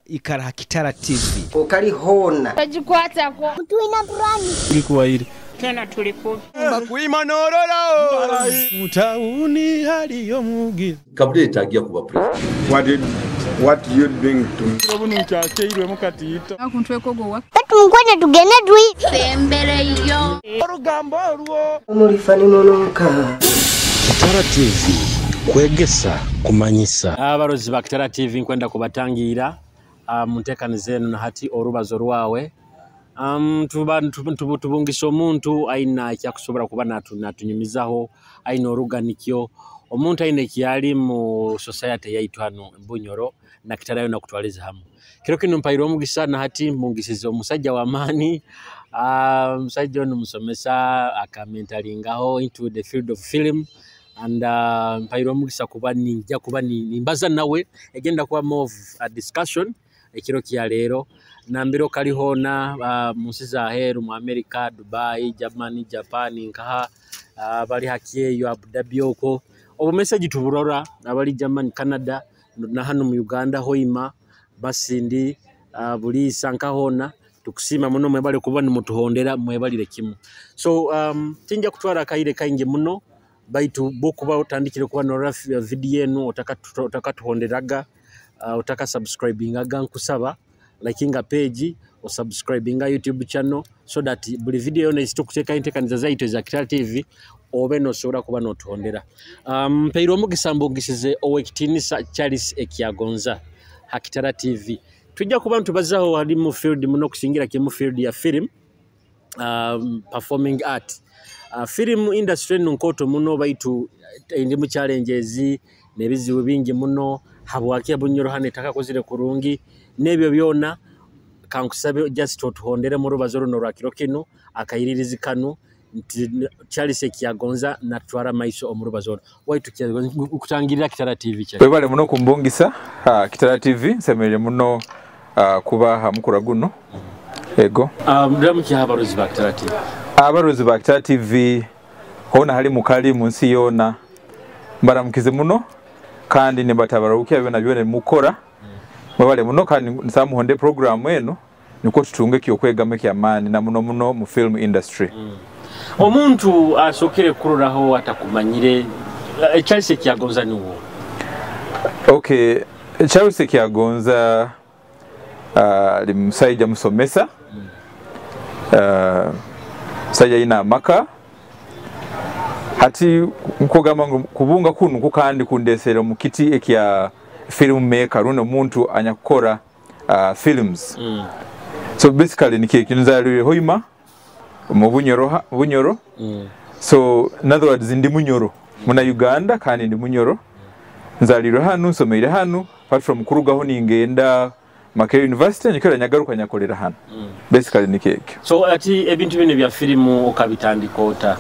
ikara Kitara TV. Okali hona. Tajikwata kwa. Tuina turani. Ilikuwa hili. Tena tulipo. Bakuima norora. Mutauni hali yomugi. Kabla itagia kuba president. What you doing to me? Obunu chache irwe mukatita. Akuntweko gowa. Tungone tugene dwi. Sembere yo. Orugambo ruo. Omulifani monoka. Kitara TV. Kwegesa, Kumanyisa. Abarozi ba Kitara TV nkwenda kubatangira Entekaniza na hati Orubazo rwawe. Tubungisha omuntu aina kyakusobora kuba natunyumizaho aina oruganikyo omuntu aina kiyali mu society yaitu hano Bunyoro na Kitara yo nakutwaliza hamu. Kiro kino mpairo omugisa na hati mbungisize omusajja wa mani musajja ono musomesa akamentalingaho into the field of film and mpairo omugisa kuba ninja kuba nimbaza nawe egenda kuba more of a discussion ekiro kya lero nambiro kaliho na musiza heru mu America, Dubai, Germany, Japan nkaha bali hakiyeyo Abu Dhabi oko obu message tuburora abali Germany, Canada na hano mu Uganda hoima basindi buli sankahona tukusima muno mwebale kubona mutuhondera mwebalire kimu so tinja kutwara kaire kainge muno baitu bokuba utandikire kuba no video eno otaka tuhonderaga utaka subscribinga nkusaba likinga page o subscribinga YouTube channel so that buli video eno isitokuteka Entekaniza zaitu za Kitara TV obe no sobola kuba no tuhondera mpero mugisambo ngisize Owek Charles Ekyagonza ha Kitara TV tujja kuba ntubazaho ali mu field muno kusingira ke mu field ya film performing art film industry nkoto muno baitu ndi mu challenges nebizibu bingi muno habwaki Bunyoro hane takakozire kurungi nebyo byona kankusabe just tuhondere mu Orubazo runo rwakiro kino akayiririzi kanu Charles Ekyagonza na twara maiso Orubazo Waitu kutangirira Kitara TV cyane webale muno kumbungisa Kitara TV nsemerere muno kuba hamukura guno ego ndamu ki habarozi ba Kitara TV abarozi ba Kitara TV hona hali mukali munsi yona mbaramukize muno kandi ne batabarukiya byo nabyo ne mukora mwebale muno kandi nsamuhonde program eno niko tutunge kyokwegame kyamani na muno mu film industry omuntu asokere kururaho atakumanyire Charles Ekyagonza niwo okay Charles Ekyagonza limusayija musomesa sajja ina maka hati nkogamba kubunga kunu kukandi kundesera mukiti ekya film maker runo muntu anyakora films so basically niki kinzalire hoima mu Bunyoro so in other words ndi Munyoro muna Uganda kandi ndi Munyoro nzalire hanu someire hanu apart from kurugaho ningenda Makere University nikera nyagaruka nyakolera hano basically niki so ati ebintu bine bya filmu okabitandika ota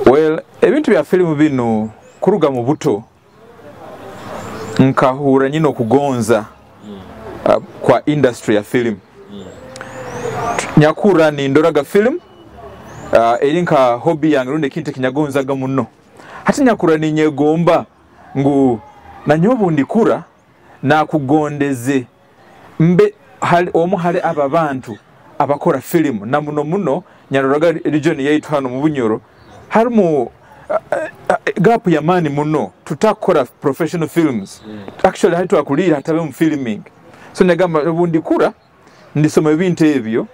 well ebintu bya filmu bino kuruga mu buto nkahura nyino kugonza kwa industry ya film nyakura ni ndoraga film erinka hobby yange runde kinte kinyagonzaga muno hati nyakura ni nyegomba ngu na nyobo ndikura na kugondeze mbe hali omuhale aba bantu abakora film na muno nyaroraga region yaitu hano mu Bunyoro harimo gap ya mani muno tutakora professional films actually haitu akulira hatabe mu filming so negamba ubundi kura ndisoma ibintu ebyo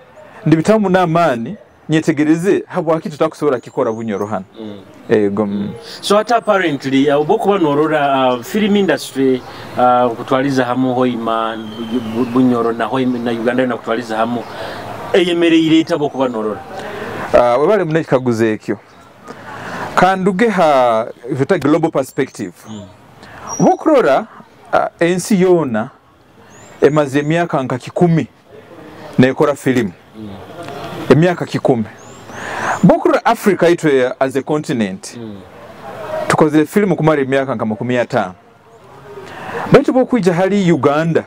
ndibitamu na mani nyetegereze habwaki tutakusobora kikora Bunyoro hano ego so hata apparently obokuba norora film industry kutwaliza hamu hoima Bunyoro na hoima na Uganda na kutwaliza hamu eyemereye itabo kuba norora webale muneki kaguze ekyo kanduge ha vita global perspective bokurora ensi yona emaze emyaka nka 10 nekora film emyaka 10 bokurora Africa itwe as a continent tukoze film kumara emyaka nka 15 baitu bokwija hali Uganda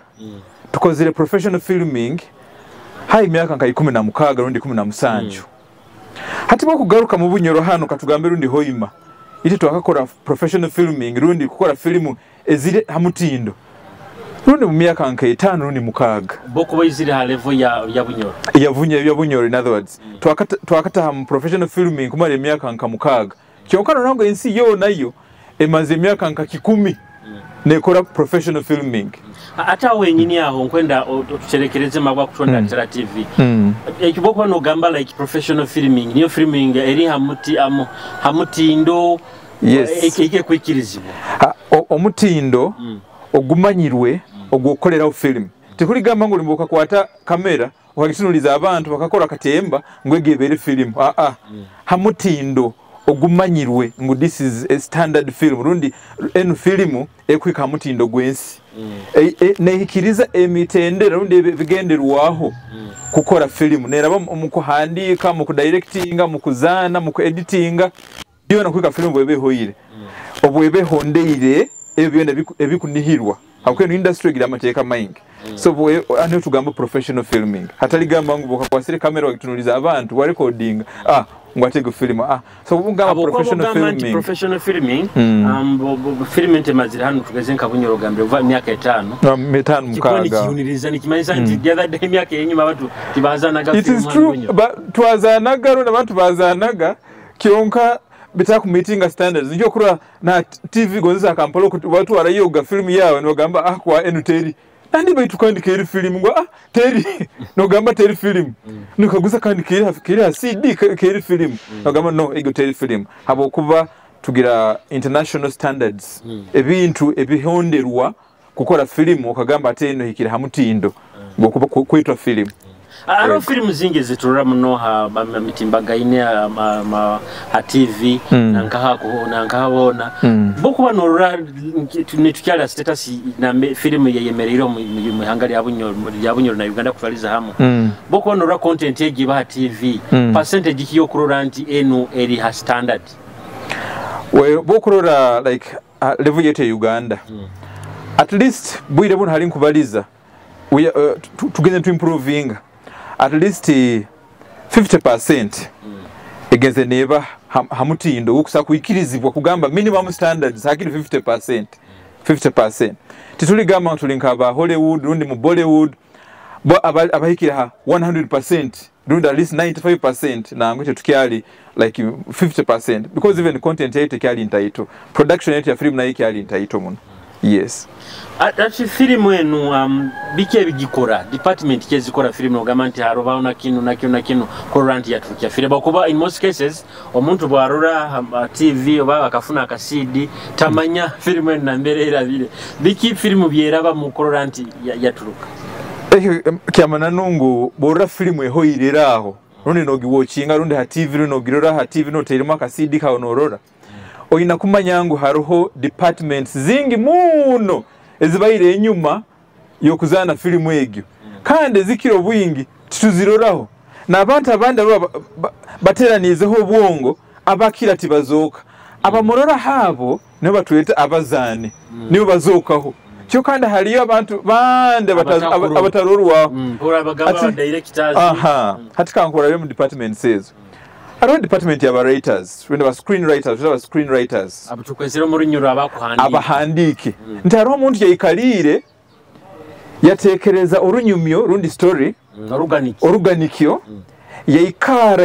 tukoze professional filming hai emyaka nka 16 rundi 17 hati bokugaruka mu Bunyoro hano katugambe rundi hoima iti twakakora professional filming rundi kukora filmu ezire hamutindo rundi mu myaka nka 5 rundi mukaga boko bayizire ha level ya Bunyoro ya Bunyoro in other words twakata mu professional filming kumara emyaka nka mukaga kyokano nango ensi yo nayo emaze emyaka nka 10 nekora professional filming ata wenyini aho nkwenda tucherekereze mabwa kutonda Kitara TV ekiboko no gamba like professional filming niyo filming eri hamutindo eke kwikirizibwa omutindo ogumanyirwe ogukoleraho film tekuli gamba ngo limboka kwata kamera wakitunuliza abantu bakakola katemba ngwegebere film hamutindo ogumanyirwe ngo this is a standard film rundi enu filmu ekwika hamutindo gwensi nehikiriza emitendera rundi bigenderwaho kukora film neraba mu kuhandika mu kudirectinga mu kuzana mu kueditinga iyo nakwika film bwebe hoyire obwebe hondeire ebyenda ebikunihirwa akweno industry gira amateka maingi so bwe ane tugamba professional filming hatali gamba ngo boka kwasire kamera wakitunuliza abantu wa recording ngwatego film so ngamba professional filming film ntemazira hano tugeze nka Bunyoro gambe uva myaka 5 mukaga kikoniza nikimaliza the other day myaka yenyuma abantu tibazanaga film. It is true but twazanaga ro nabantu bazanaga kionka bitaku meeting standards njo kura na TV gonza Kampala watu warayoga film yawe no gamba kwa enuteri nandi baitukandika iri film ngo teri no gamba teri film nukaguza kandi kiri CD kiri film no gamba no ego teri film habo kuva tugira international standards ebintu ebihonderwa kukora film okagamba ateno hikira hamutindo ngo kuba kwitwa film aro film zingi ziturura muno ha mitimbaga ine ha TV nankahabona boko banorura tukyala status na film yeyemerero mu hangari ya Bunyoro na Uganda kutwaliza hamwe boko banorura content yegiba ha TV percentage kiyo kurura nti enu eri ha standard boko rora like level yete Uganda at least buire bunu hari nkubaliza tugende to improving at least 50% against the neighbor hamutindo ukusa kuikirizibwa kugamba minimum standards hakiri 50% tituli gamba tulinka ba Hollywood rundi mu Bollywood abahikira 100% rundi at least 95% na ngote tukiali like 50% because even content yete kyali intaito production yete ya film na yake ali intaito muno. Yes. Ati film enu bike bigikora department kezikora film no gamanti haroba na kinu current ya tukia film bakuba in most cases omuntu bwarura TV oba akafuna aka CD tamanya film enu na mbere era bile biki film byeraba mu current ya turuka kyamana nungu bora film ehoyireraho rundi no giwochinga rundi ha TV rundi no girora ha TV no terima aka CD ka onorora oyina kumanyangu haroho departments zingi muno ezibayire enyuma yokuzana filmu egyo kandi zikiro bwingi tuziroraho nabantu abandi bateranizeho obwongo abakira tibazoka abamorora habo ne batweta abazane nibo bazokaho cyo kandi haliyo abantu bande abatarorwa abagaba directors hatika nkora mu department says around department ya writers when the screenwriters abutukwezero muri nyuro abahandike ntaro umuntu yayikalire yatekereza orunyumyo rundi story oruganikyo yayikara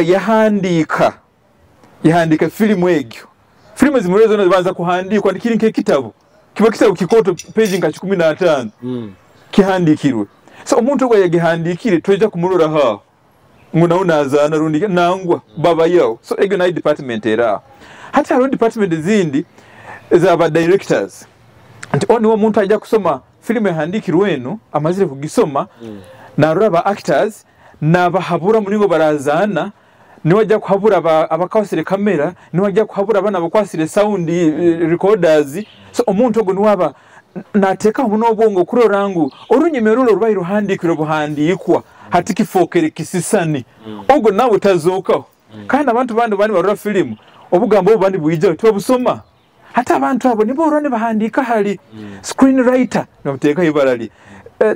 yahandika filmu egyo filmu zimurezo nabanza kuhandikwa ndikiri nke kitabo kiba kitabo kikoto page nka 15 kihandikirwe so umuntu gwa yagihandikire toja kumurora ha nguna unazana rundi nangwa baba yao so ego na department era hata rundi department zindi za ba directors nti oni wo muntu ajja kusoma filmu yahandikirwe eno amazire kugisoma na raba actors na bahabura muningo barazana ni wajja kuhabura abakawasire kamera ni wajja kuhabura abana bakwasire sound recorders so omuntu ogo niwaba nateka muno obwongo kurorangu orunyemerolo rubayi ruhandikiro buhandikwa hatiki fokere kisisani ogo nawe tazoka kandi abantu bandi barura film obugambo bandi buyija tubusoma hata abantu abo nibo urone bahandika hali screenwriter namuteka ibarali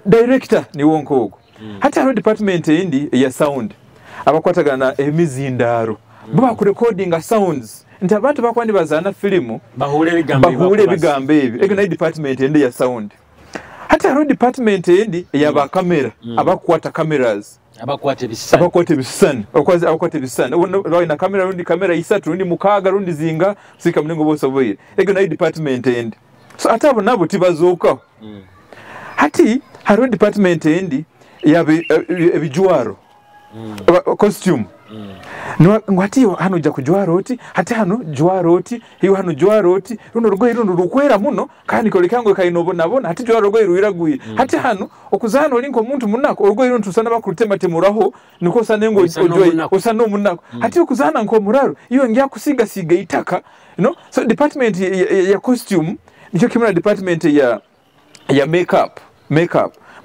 director ni wonko ogo hata department indi ya sound abakwatagana emizindaro baba ku recording sounds nti abantu bakwandi bazana filmu bahule bigambe ebi ego na department indi ya sound hati haro department endi yaba kamera abakwata cameras abakwate bisani bawe na kamera rundi kamera isatu rundi mukaga rundi zinga sika mlingo bose boye ego na department endi so atabo nabo tibazoka hati haro department endi yabe ebijwaro costume ngwati hano ja kujwaroti hati hano jwaroti hiyo hano jwaroti runo rugoye runo rukwera muno kandi kolekango kayinobona hati jwaro rugoye ruiraguye hati hano okuzana olinko muntu munako rugoye runo tusana bakurutema temuraho niko sanengo ojoye osano munako hati okuzana nko muraro iyo ngiya kusiga siga itaka so department ya costume nicho kimuna department ya makeup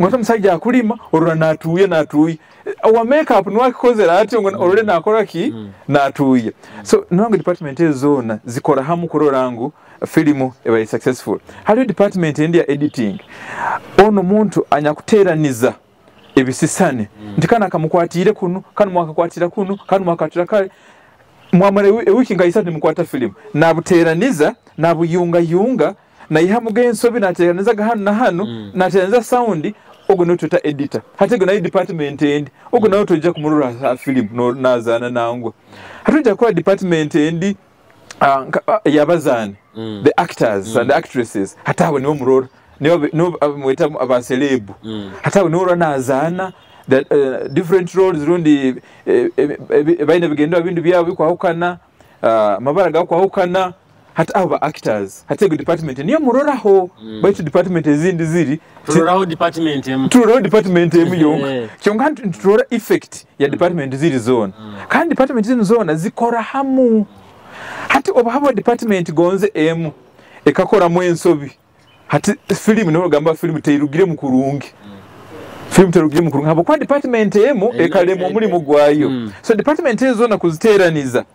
ngota musajja akulima orura natuye our makeup nwakikozera ati orure nakora ki natuye so nwange department ezona zikora hamu kurorangu filimu eba successful hali department endi ya editing ono muntu anyakuteraniza ebisisane ndikana kamukwatire kuno kanu mwakakwatira kuno kanu mwakatira kale mwamare wiki ngaisatu mukwata filimu nabuteraniza nabuyunga na ihamuge ensobi nateraniza gahano na hano nateraniza sound ogo no tuta editor hatego na department endi ogo na otoja kumurura ha film no nazana nangwa hatuja kwa department endi yabazane the actors and the actresses hatawe niwo murora niwo mweta abaselebu hatawe niwo nazana the different roles rundi baina bigendo bintu byabo kwa hukana mabara kwa hukana hata aba actors hatego department niyo murora ho baitu department ezindi ziri turora department emu kyonga turora effect ya department ziri zone kandi department zino zone zikora hamu hati obahabo department gonze emu ekakora mwensobi hati film no gamba film teirugire mukurungi film terugire mukurungi habo kwa department emu ekalemo muri mugwayo so department zone kuziteraniza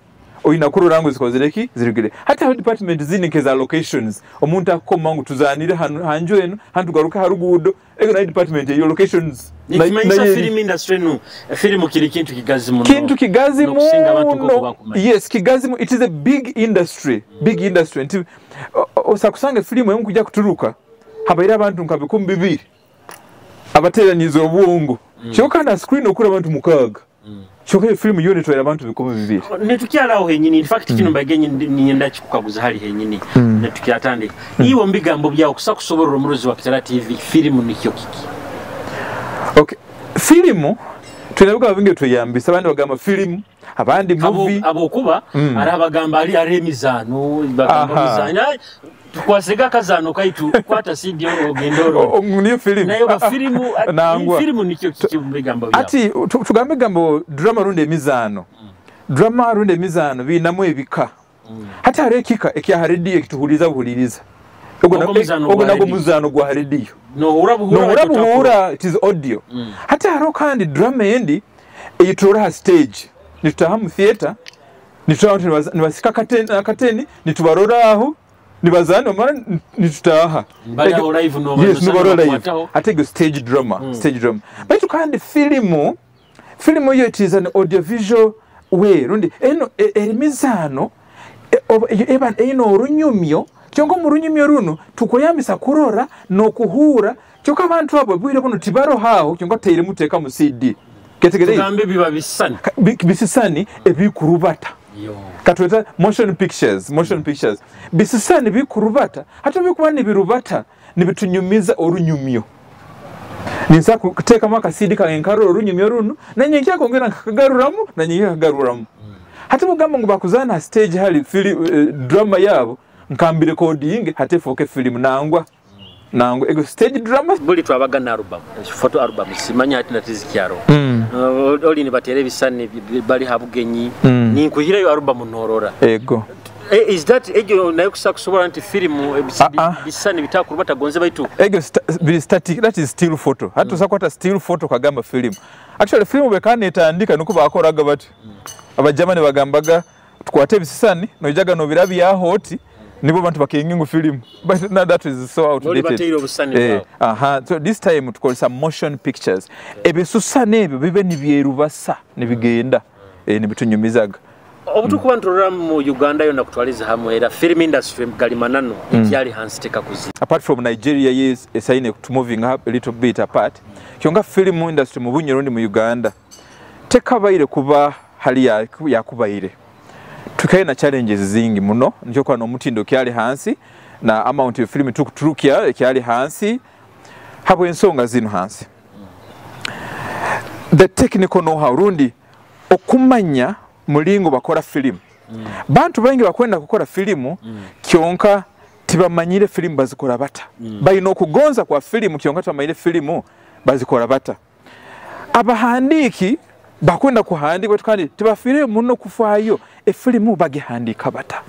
oyina kurorangu zikozereki zirugire hata department zinikeza locations omuntu akoma ngo tuzanire hanjo eno hantugaruka harugudo ego na department yo locations Kumanyisa film industry no film kiri kintu kigazi muno yes kigazi it is a big industry nti osakusanga film emu kujya kuturuka habaira abantu nkabikumbi 2 abateranizo obwongo cyoka na screen okura abantu mukaga Choke film yone twera abantu bikome bibiri. Netukyalaho henyini in fact kino mbagenye ninyenda kikukaguza hali henyini netukyatandika. Iwo mbigambo bya okusakusoborora omurozi wa Kitara TV filimu nikyo kiki. Okay. Filimu tunabuga binge tuyambisa abandi bagamba filimu abandi movie abokuba arabagamba ali aremizano bagamba mizanya tukwasega kazano kaitu kwata CD ogendoro niyo filimu nayo ba filimu nikyo kiki mbigambo bya ati tugambe gambo drama runde mizano binamwe ebika hata arekika ekya haridi ekituhuriza ogo nago muzano gwa haridiyo no urabuhura it is audio hata haro kandi drama endi eyitora ha stage nitutaha mu theater nitutaha nibasika kateni nitubarora aho nibazana mara nitutaha mbaya live no atego stage drama but kandi filimu yo it is an audiovisual way rundi eno erimizano eno orunyumyo kyongo murunyumyo runo tukoyambisa kurora no kuhura kyoka abantu abo bwire kuno tibaro hawo kyongo tayire muteka mu CD ketegere tugambe biba bisisani ebikurubata katweta motion pictures bisisani bikurubata hata bikubani birubata nibitunyumiza orunyumyo ninsa kuteka maka CD kankaro orunyumyo runo nanyenkia kongera kakagaruramu hata mugamba ngo bakuzana stage hali drama yabo nkambire coding hate foke film nangwa ego stage drama buli twabagana album photo album simanya hati natizikyaro oli ni batere bisane bali habugenyi ninkuhira yo album ntorora ego is that ejo nayo kusakusobora anti film bisane bitakurubata gonze baitu ego static that is still photo hatu sakwata still photo kagamba film actually film bekane etandika nuko bakoraga bati abajamane bagambaga tukwate bisane nojaga no birabi ya hoti nibo bantu bakengingu film but now that is so outdated so this time to call some motion pictures ebisusane ebyo bibe nibyerubasa nibigenda nibitunyumizaga obutukuba nturura mu Uganda yonna kutwaliza hamwe era film industry galimanano ikyali hansi teka kuzi apart from Nigeria is saying to moving up a little bit apart kyonga film industry mu Bunyoro ndi mu Uganda tekabaire kuba hali ya kubaire tukaye na challenges zingi muno njo kwa no mutindo kyali hansi na amount of film tukuturukia kyali hansi hapo ensonga zino hansi the technical know-how rundi okumanya mulingo bakora film bantu bangi bakwenda kukora filimu kyonka tibamanyire filimu bazikora bata bayino okugonza kwa filimu kyonka tibamanyire filimu bazikora bata abahandiki bakwenda kuhandika kandi tibafire muno kufayo efilimu bagihandika bata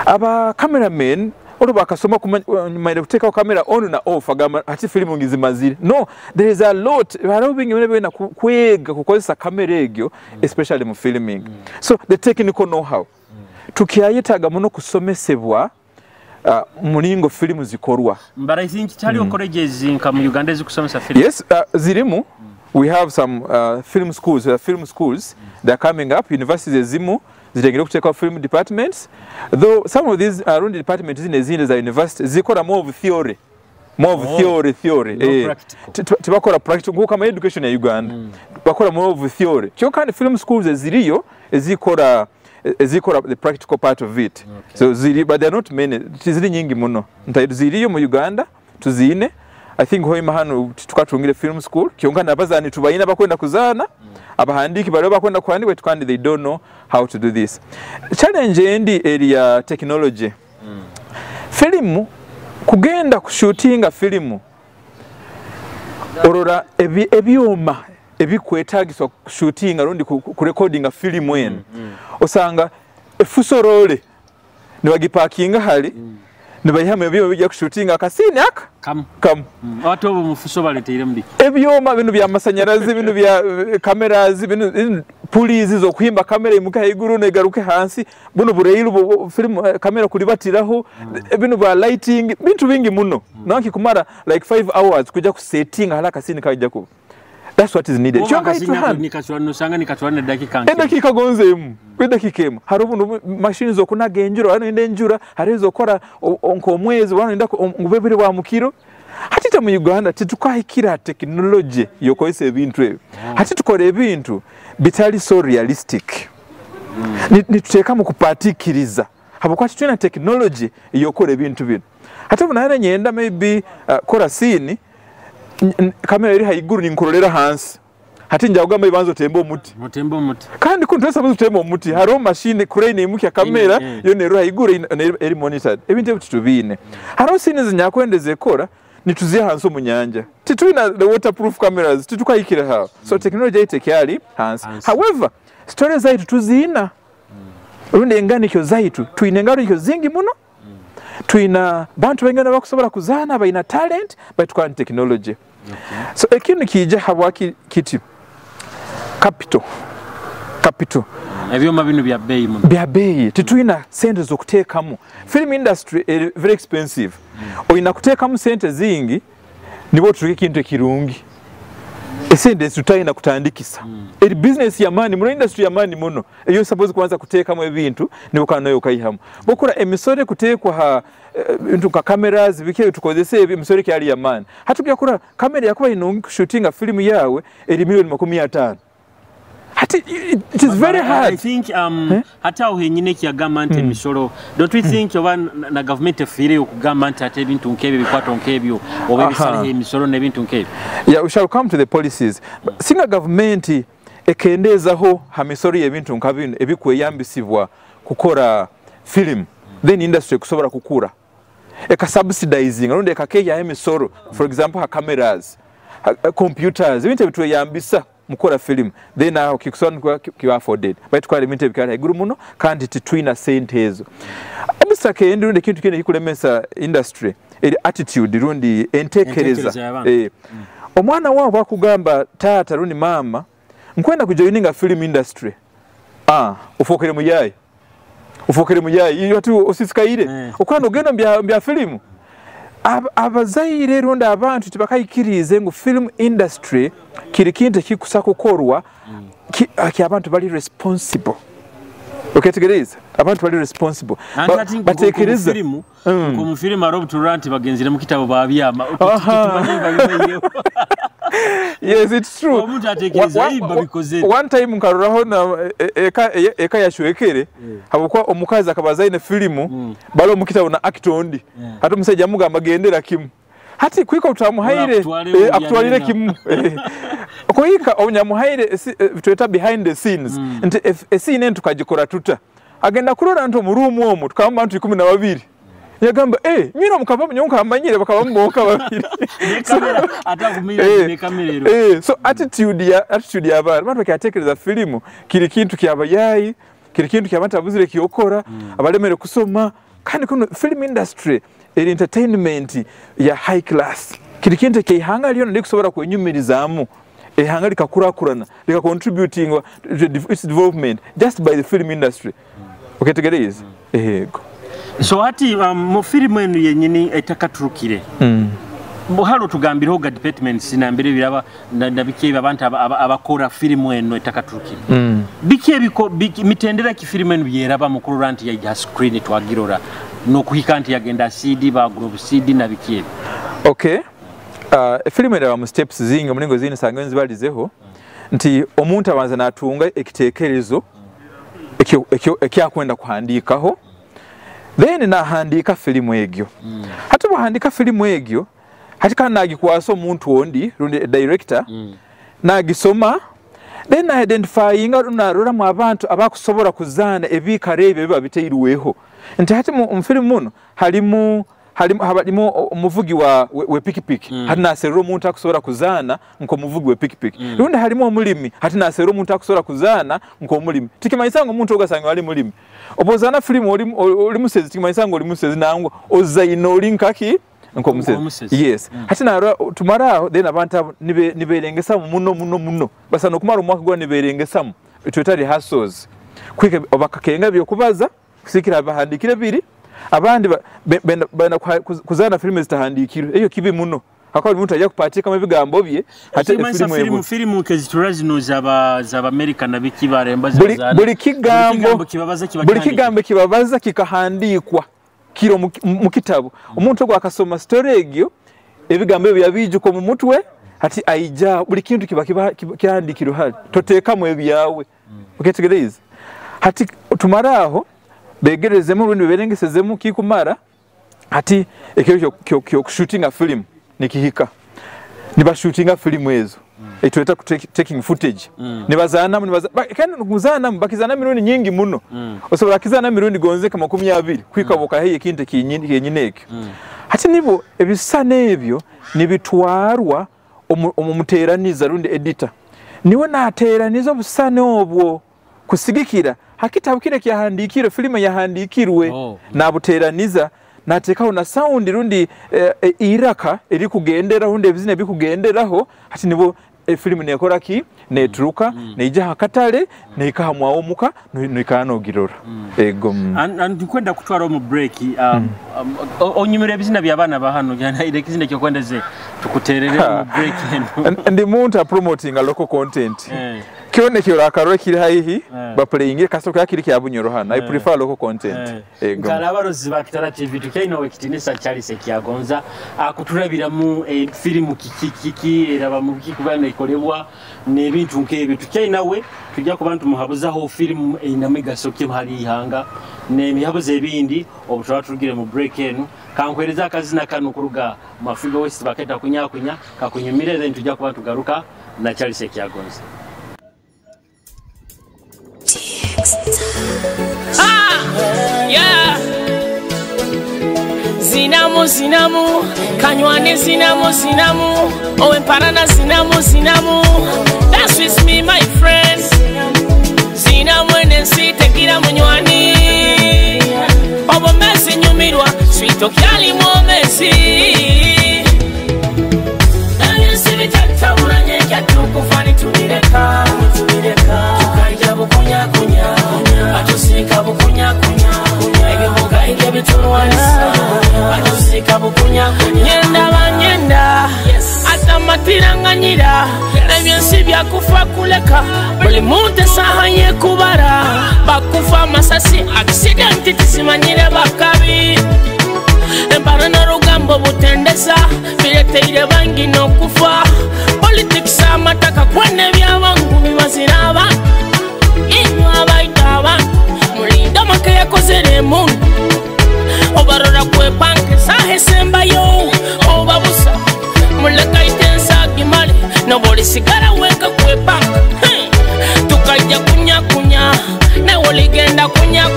aba cameramen olo bakasoma kumanya kuteka kamera on na off agamba ati filimu ngizimazire no there is a lot barobingi bena kwega kukozesa kamera egyo especially mu filming so the technical know how tukiyayetaga muno kusomesebwa mulingo filimu zikorwa but I think chali colleges in kam Uganda zikusomesa film yes zirimu we have some film schools that are coming up universities zimu zitengere kucheka film departments though some of these around departments zine za university zikora more of theory tibakora practical nko kama education ya Uganda bakora more of theory kyo kandi film schools ziriyo ezikora the practical part of it so ziri but they are not many ziri nyingi muno ntaidu ziriyo mu Uganda tuzine I think hoima hano tukatungire film school kyonga nabazani tubayina bakwenda kuzana abahandiki baro bakwenda kwandika tukandi they don't know how to do this challenge endi area technology filimu kugenda kushootinga filimu orora ebyoma ebikwetagiswa kushootinga rundi ku recordinga filimu eno osanga efusorole nibagipakinga hali nibayihame ebyo bijja kushootinga akasini aka kam watu obo mufuso baleteire mbi ebyoma bino bya masanyarazi bino bya cameras bino police zo kuhimba kamera imuka iguru negaruke hansi buno bureyiru film kamera kulibatiraho bino ba lighting bintu bingi muno nanki kumara like 5 hours kuja ku setting halaka sini kajja ku that's what is needed chonga itu nikachwana sanga nikachwana dakika gonzemu kwedakika emu harubu machines zo kuna genjuro hano inde njura harizo kora onko mwezi wano inda ngubebire wa mukiro hatita mu Uganda titukahikira technology yokoise ebintu hati tukore ebintu bitali so realistic nituteka mu kupatikiriza habakwa tuna technology yokore ebintu bino hata bunara nyenda maybe kora scene kamera iri haiguru ninkorera hansi hati njagamba ibanzo tembo muti kandi kuntesa buzo tembo muti haro machine crane imuka kamera yo nero haiguru eri monitored ebintu bitubine haro scene zinyakwendeze kora nituzie hanso mu nyanja tituina the waterproof cameras titukayikira ha so technology itekyali hansi however stories zaitu tuzina runde enganikyo zaitu tuinenganikyo zingi muno tuina bantu bengana bakusobora kuzana baina talent but kwa technology so ekintu kije habwaki kiti capital ebyoma bino bya bei tituina sente zo kutekamu film industry very expensive oina kutekamu sente zingi nibo tuke kintu kirungi esende tutaina kutandikisa eri business ya mani muno industry ya mani muno eyo suppose kuanza kutekamu ebintu nibo kanayo kayihamu bokora emisore kutekwa ha into ka cameras bike tukozese emisore kyali ya mani hatukuya kura kamera yakuba inongi kushootinga film yawe eri milioni 50 it is very hard. I think hata uhenyine kya government emisoro don't we think na government efire ku government ate ebintu nkebe bikwato nkebyo oba bisale emisoro ne bintu nkebyo yeah we shall come to the policies singa government ekendezaho hamisoro y'ebintu nkabino ebikweyambisibwa kukora film then industry kusobora kukura eka subsidizing aronde ekakeya emisoro for example ha cameras computers ebintu bitweyambisa mukora film then now kikusonwa kiwa afforded but kwa limite bikara iguru muno kandi titwina sente ezo abisa kendi runde kintu kene kikulemesa industry eri attitude rundi entekereza omwana wao bakugamba tata rundi mama nkwenda kujoininga film industry ufokere muyayi iyo tu osisikaire okwana ogenda mbya film abazaire ronda abantu tibakayikirize ngo film industry kiri kinte kikusa kukorwa ki abantu bali responsible Oketegereza abantu bali responsible batekereza Filimu ku Filimu aro buturanti bagenzire mu kitabo babyama ukitumanye yes it's true one time nkaruraho na eka yashwekere habukwa omukazi akabaza ine Filimu balo mu kitabo na actondi hata musajja mugamba gendera kimu hati kwika utamuhaire akutwalire kimu kwika onyamuhaire tweta behind the scenes nti scene tukagikora tuta agenda kurora nto mu room omu tukamba bantu 12 yagamba nyina mukava munyonka amanyire bakaba mboka babiri kamera atakumira ne kamerero so attitude ya abantu bakatekereza Filimu kiri kintu kyabayayi kiri kintu kyabatabuzire kiyokora abalemere kusoma kandi kuno film industry entertainment ya high class kiri kintu kihanga liyo ndikusobora kwenyumirizamu ehanga likakurakurana lika contributing to its development just by the film industry oketegereza ehego so hati mu film enu yenyini etakaturukire halo tugambiraho ga departments nambere biraba ndabikebe abantu abakora film enu etakaturukire bikebiko mitendera ki film enu yeraba mu kuranti ya screen twagirora no kuhikanti yagenda CD ba group CD na bikebe okay film era mu steps zinga muningo zine sangenzi balizeho nti omuntu abanza natunga ekitekerezo ekyakwenda kuhandikaho then nahandika film egyo hati buhandika film egyo hati kana nagikwasa omuntu ondi rundi director nagisoma then identifying unarora mu abantu abakusobora kuzana ebikarebe biba biteiruweho nti hati mu film muno halimu umuvugi we pikipiki hati nasero omuntu akusobora kuzana nko muvugi we pikipiki rundi halimu omulimi hati nasero omuntu akusobora kuzana nko omulimi tikimanyisa ngo omuntu ogasanga ali mulimi obozana film oli musezi tikimanyisa ngo oli musezi nangwa ozaino oli nkaki nko musezi yes hati naro tumara then abantu niberengesa muno basa no kumara umwaka gwa niberengesa tweta rehearsals kwike obakakenga byokubaza kusikira bahandikire biri abandi bana kuzana filime zitahandikiro eyo kibi muno akaba umuntu ajya kupatika mu bigambo bye hati filime keziturazi no zaba America na bikibare mbazazana buri kigambo kibabaza kikahandikwa kiro mu kitabo umuntu gwa akasoma story egyo ebigambo byabije ko mu mutwe hati aija buri kintu kihandikiro hali toteka mu ebyawe uketegereza hati tumaraho begerezemo rundi berengesezemo kikumara hati ekyo kyo shooting a film nikihika niba shooting a film ezo etweta taking footage nibazana kandi kuzana bakizana mirundi nyingi muno osobora kizana mirundi gonze kama 20 kwikaboka heye kinte kinyineke hati nibo ebisane ebyo nibitwarwa omumuteraniza rundi editor niwe nateraniza busane obwo kusigikira hakitabukire kyahandikiro filime yahandikirwe nabuteraniza natekaho na sound rundi iraka eri kugendera rundi ebizine bikugenderaho hati nibo filime nekora ki netruka neija hakatale neikahamwa omuka nikanogirora ego andikwenda kutwara mu break onyumire bizina byabana bahano jana ile kizine cyo kwendeze tukuterere mu break ndi muntu promoting a local content kione kiora karore kiri haihi ba playing kasoka yakiri kya Bunyoro hano I prefer local content ego kalabarozi ba Kitara TV tukaino wekitinisa Charles Ekyagonza akuturabira mu film kiki era bamuki kubana ikolebwa nebintu nkebe tukainawe tujja ku bantu muhabuzaho film inamega soke hali ihanga ne mihabuze ebindi obutwa turugire mu break enu kankwereza akazina kanu kuruga mafigo west baketa kunyakunya kakunyumire then tujja ku bantu garuka na Charles Ekyagonza. Yeah. Zinamu kanywane zinamu owe parana zinamu that's with me my friends zinamu ensite kira munywani obo mesi nyumirwa swito kyali mo mesi sibitata uranye kyatukufa tunireka tukajya bukunya atusika bukunya egemuga ingebitunwanisa atusika bukunya nyenda banyenda atamatiranganyira ebyensi byakufa kuleka buli muntu esaha yekubara bakufa amasasi accident tisimanyire bakabi embara n'orugambo butendesa bireteire bangi n'okufa politics amataka kwane byabangu bibazira abantu inywa abaita abantu mulinda amaka yakozere emuntu obarora kwepanke sahe sembayo obabusa muleka itensa gimale noboli sigara weka kwepanka tukajja kunya newoligenda kunya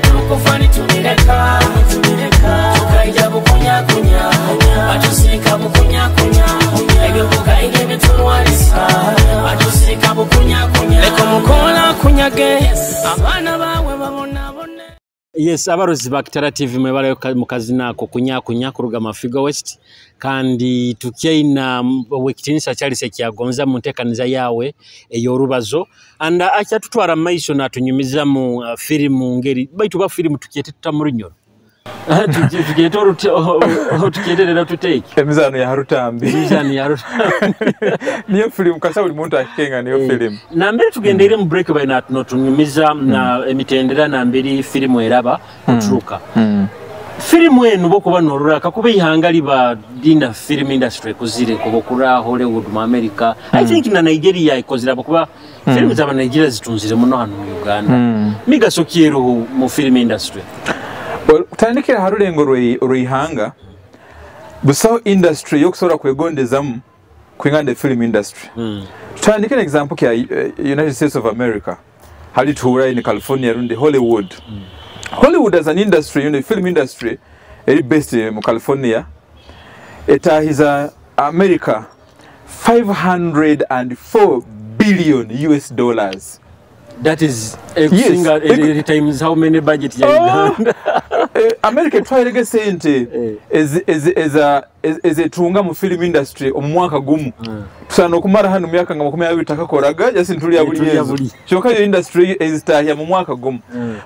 tukufani tumireka tukajja bukunya batusika bukunya ebivuga ebitulwalisa batusika bukunya leko mukola kunyage abana bawe babonabone. Yes, abarozi ba Kitara TV mwebale mukazi nako kunya kuruga mafiga west kandi tukyaina wekitinisa cyali Ekyagonza mu Entekaniza yawe Orubazo anda acha tutwara maiso na tunyumiza mu filimu ngeri baitu ba filimu tukiyete tutamurinyo tukiyete tukiyete tuteke emizano ya harutambi niyo filimu kasa buli muntu akikenga niyo filimu na mbere tugendere mu break by not tunyumiza na emitendera na mbere filimu eraba kuturuka filimu eno bokuba norura kakube ihangali ba dinda film industry kuzire kubokura Hollywood mu America I think na Nigeria ikozira bokuba filimu z'aba Nigeria zitunzire muno hano mu Uganda migaso kiero mu film industry. Well, tandikira harulengo ruihanga busaho industry yokusora kwegondezamu kwingande film industry. Tandikira example kya United States of America hali tuura in California rundi Hollywood. Hollywood as an industry, the film industry, is based in California. It is America, $504 billion US dollars. That is single times how many budget America try to get sente is a tunga mu film industry omwaka gumu. Tusana okumara hano myaka nga 20 takakoraga just ntuli ya buli yezo. Choka yo industry is tahya mu mwaka gumu.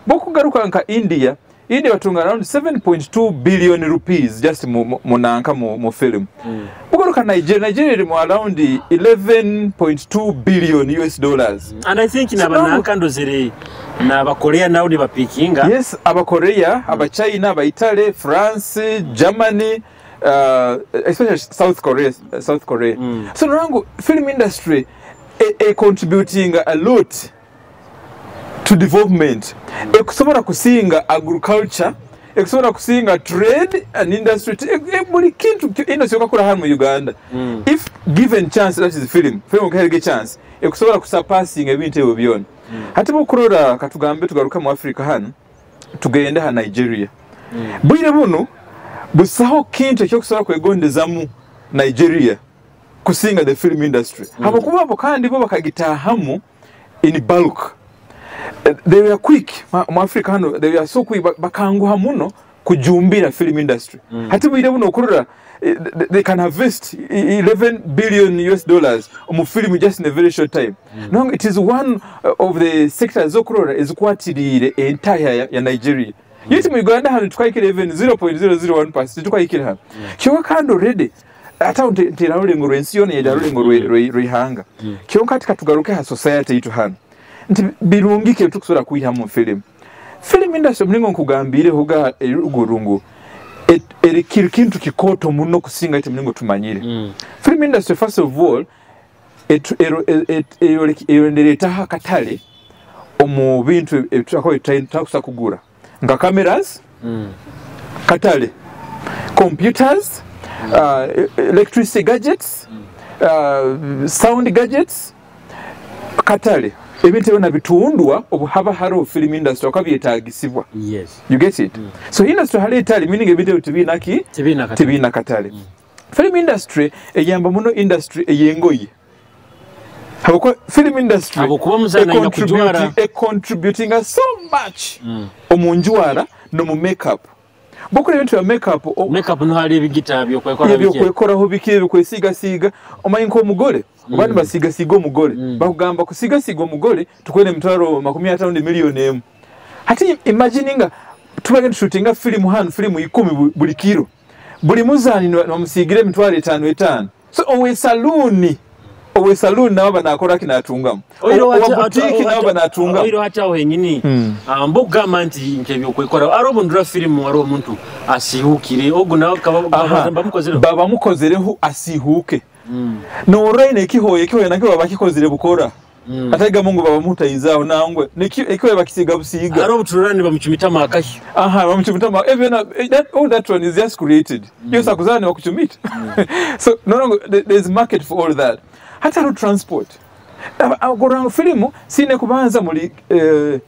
Boku garuka nka India batunga around 7.2 billion rupees just munanka mu film. Bugaruka Nigeria mo around 11.2 billion US dollars. And I think na bananka ndozire na abakorea nao ni bapikinga. Yes, abakorea, abachina, abaitale, France, Germany, especially South Korea. So nangu film industry contributing a lot to development. Ekusobora kusinga agriculture, ekusobora kusinga trade and industry. Buli kintu industry yakakura hano mu Uganda. If given chance, that is film ukaherege chance, ekusobora kusurpassing ebintu ebyo byona. Hati bukurora katugambe tugaruka mu Africa hano tugende ha Nigeria. Bwire buno busaho kintu ekyokusora kwegondezamu Nigeria kusinga the film industry. Habo kuba abo kandi bo bakagitahamu in bulk. They were quick mu Africa hano, they were so quick bakanguha muno kujumbira film industry. Hati bwire buno kurora they can harvest 11 billion US dollars on film just in a very short time. No, it is one of the sectors zokurora is kwatirire entire ya Nigeria. Yeti mu Uganda hano tukayikira even 0.001% tukayikira hano. Kyo kandi already ata ntera rulengo rwensiyone ya rulengo rwihanga. Kyo katika tugaruke ha society yitu hano. Nti birungike tukusora kuyiha mu film. Film industry mlingo nkugambire hoga urugurungu. Kintu kikoto muno kusinga ite mlingo tumanyire. Film industry first of all erendereta katale omu bintu ebitako takusa kugura nga cameras katale computers electricity gadgets sound gadgets katale ebintu byona bitundwa obuhaba haro film industry okabyetagisibwa. Yes, you get it. So industry hali etali meaning ebintu tibina katale. Film industry eyamba muno industry eyengoyi. Haboko film industry contributing so much omunjwara no mu makeup. Boko ebintu ya makeup no hali ebigita byokwekora bikire kwesiga omayinko omugole obandi basiga omugole bakugamba kusiga omugole tukwene mtwaro 50 million em. Hati imagininga tubagenda shootinga film hano film 10 buli kiro buli muzani bamusigire emitwalo 5 so owe saloon nabo banakola kinatungamu obutiki nabo banatunga oiro hata wenyini mbogamba nti nkebyo kwekora arobundura filimu aro omuntu asihukire oguna bamukozereho asihuke no raine kihoye nakyo babakikozere bukora ataiga mungu babamutayizaho nangwe ekyo bakisiga busiga arobuturani bamuchumita makashi bamuchumita even that one is just created yosa kuzani wakuchumita so no there's market for all that hata ro transport agoranga filimu sine kubanza muri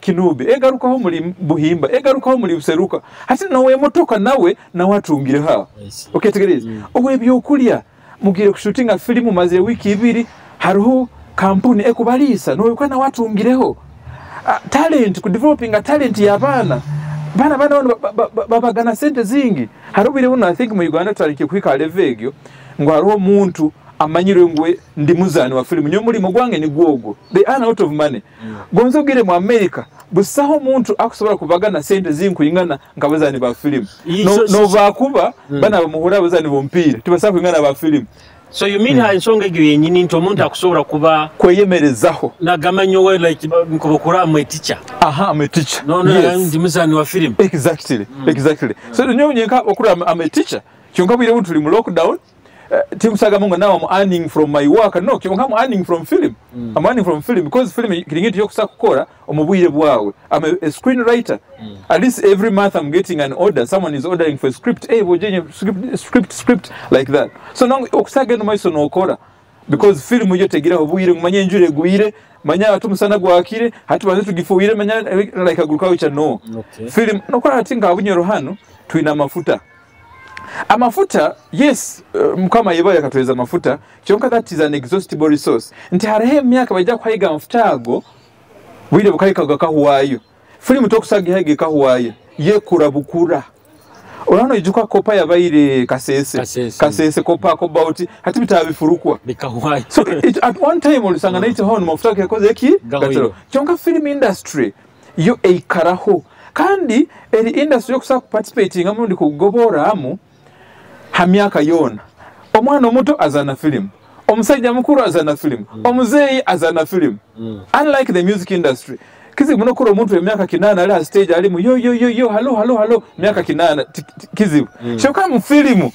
Kinube egarukaho muri Buhimba egarukaho muri Buseruka hati nawe motoka nawe na watungire ha okay tegereza obwe byokulya mugire kushutinga filimu maze wiki 2 hariho kampuni ekubalisa no yokana watungireho talent ku developing a talent ya bana babagana sente zingi harubire uno I think mu Uganda tariki kwika levegyo ngo hariho muntu amanyire ngwe ndi muzani wa filimu nyo muri mugwange ni gwogo they are out of money gonzo gire mu America busaho muntu akusobora kubagana sente zinku ingana ngabazani ba filimu no bakuba bana bamuhura bazani bompire tubasa kwingana ba filimu. So you mean ha nsonga gyo yenyini nto muntu akusobora kuba kweyemerezaho nagamanyo we like nkobokura mu teacher I'm a teacher no ndi muzani wa film exactly so nyo nyenka okura I'm a teacher kyonka bwire muntu li mu lockdown timusaga mungu now I'm earning from my work no kyonka I'm earning from film I'm earning from film because film kiringiti yokusa kukora omubwire bwawe I'm a screenwriter at least every month I'm getting an order someone is ordering for a script bojenye script like that so no okusaga no maiso no okora because film yo tegira obwire manye njure guire manya atumusana gwakire hati banze tugifuire manya like agurukawo cha no film no kwa tinga abunyoro hano tuina amafuta yes mukama yeba yakatweza amafuta kyonka that is an exhaustible resource nti harahe myaka bajja kwayiga amafuta ago bwire bukayika gakahuwayo film tokusagi hage kahuwayo ye kurabukura urano ijuka kopa yabaire kasese kopa ko bauti hati bitabifurukwa bikahuwayo so at one time ulisanga naite hon mafuta kekoze ki gatero kyonka film industry yo eikaraho kandi eri industry yo kusa participating amundi kugobora amu hamyaka yona omwana omuto azana film omusajja mukuru azana film omuzeyi azana film unlike the music industry kizi muno kuro omuntu emyaka 8 ali stage ali mu yo hello myaka 8 kizi shoka mu film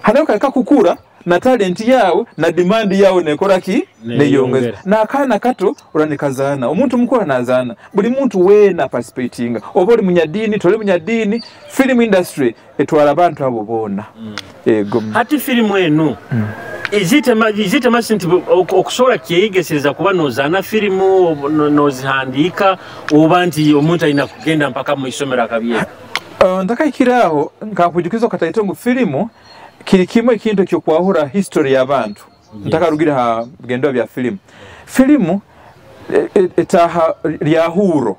hanayoka kakukura na talent yawe na demand yawe nekora ki neyongeza na akana kato uranikazana omuntu mukuru nazana buli muntu we na participating oboli munyadini tole munyadini film industry etwala abantu abo bona ego hati film eno izite masinti okusobola kyeyigeseza kuba nozana filimu nozihandika oba nti omuntu alina kugenda mpaka mu isomero akabyeka ndakayikiraho nkakujukiza kataito ngu filimu kiri kimwe kintu kyo kwahura history y'abantu ntakarugira ha bugendo bya filimu etaha lyahuro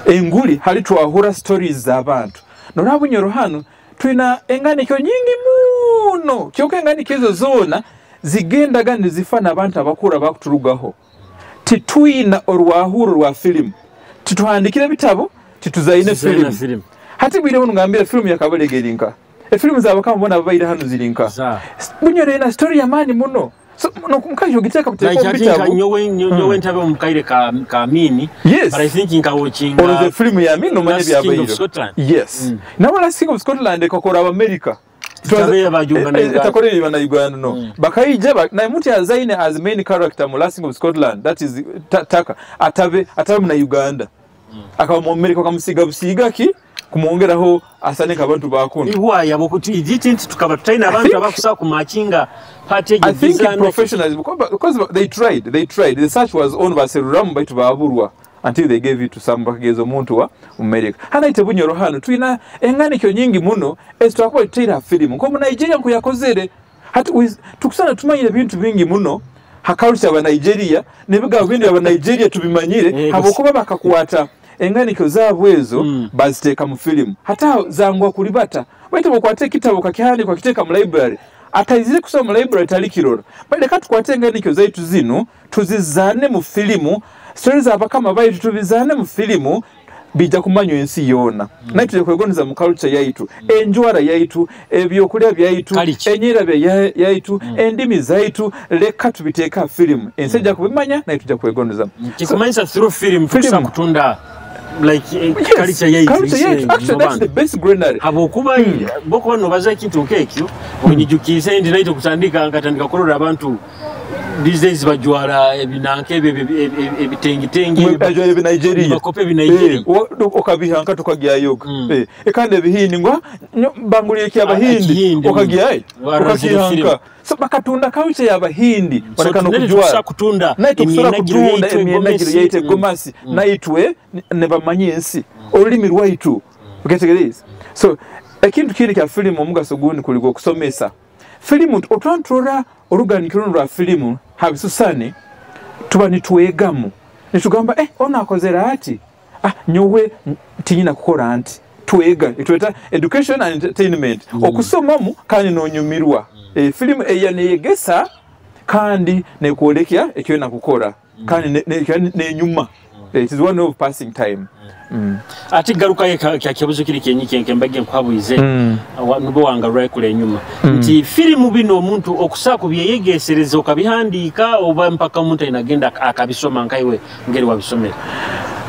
enguli hali twahura stories z'abantu nora Bunyoro hano twina enganikyo nyingi muno kyoka enganikyo zona zigenda gandi zifana abantu abakura bakuturugaho titwina orwahuro rwa filimu tituhandikira bitabo tituzaine filimu hati bwire uno ngambira filimu yakabalegerinka filmu zaba kama mbona babaira hano zirinka Bunyoro ina story ya mani muno so no kumkaje ogiteka kuteka bitabo nyowe ntabe mukaire ka mini yes but I think inka watching or the film ya mini no mane bya bairo yes na wala King of Scotland kokora wa America tabe abajunga takore bana Uganda no bakaije na muti ya Zaine as main character mu King of Scotland that is taka atabe na Uganda akawa mu America kamusiga busiga ki kumongeraho asane kabantu bakuna ihwa yabo kuti igitinti tukaba tutaina abantu abakusa ku machinga package design. I think professionals because they tried the search was on by Seruram by tubaburwa until they gave it to some bagezo muntu wa America hana ite Bunyoro hano tuina enganikyo nyingi muno estwakwa tira film ko mu Nigeria kuyakozere hati tukusana tumanyire bintu bingi muno hakalusha ba Nigeria nebiga bindi ba Nigeria tubimanyire habokuba bakakuwata enganikyo zabwezo baziteka mu film hata zangwa kulibata waitu bokwate kitabo kakihani kwa kiteka mu library atayizire kusoma mu library talikirora bale katukwate enganikyo zaitu zino tuzizane mu filimu stories abakama baitu tubizane mu filimu bija kumanywa ensi yona naye tuje kwegoneza mu culture yaitu enjwara yaitu ebyokulya byaitu enyirabye yaitu endimi zaitu leka tubiteeka filimu ensi ejja kubimanya naye tujja kwegoneza Kumanyisa through film tukusa kutunda like culture yaitu actually that's the best granary abokuba boko bano baza ekintu nkekyo onyijukize ndi naito kutandika ngatandika kulola abantu these days bajwara ebinanke ebitengi ebi Nigeria bakope ebi Nigeria okabihanka tukagyayoga ekande ebihindi ngwa banguliye kyabahindi okagyaye okakihanka so bakatunda culture y'abahindi barakano kujwara kutunda emyenagiro yaite gomasi naitwe ne bamanyi ensi olulimi lwaitu oketegereza so ekintu kiri kya filimu omugaso gundi kuliko okusomesa filimu otwantura oruganikiro lwa filimu habisusane tuba nitwegamu nitugamba ono akozera ati nyowe tinyina kukora anti twega itweta education and entertainment okusomamu kandi nonyumirwa filimu eyaneyegesa kandi nekwolekya ekyo nakukora kandi nenyuma it is one of passing time ati garuka kyakibuzo kiri kenyike nkembage nkwabuize nubo wanga right kule nyuma nti filimu bino omuntu okusaku byeyegesereza okabihandika oba mpaka omuntu inagenda akabisoma nkaiwe ngeri wabisomera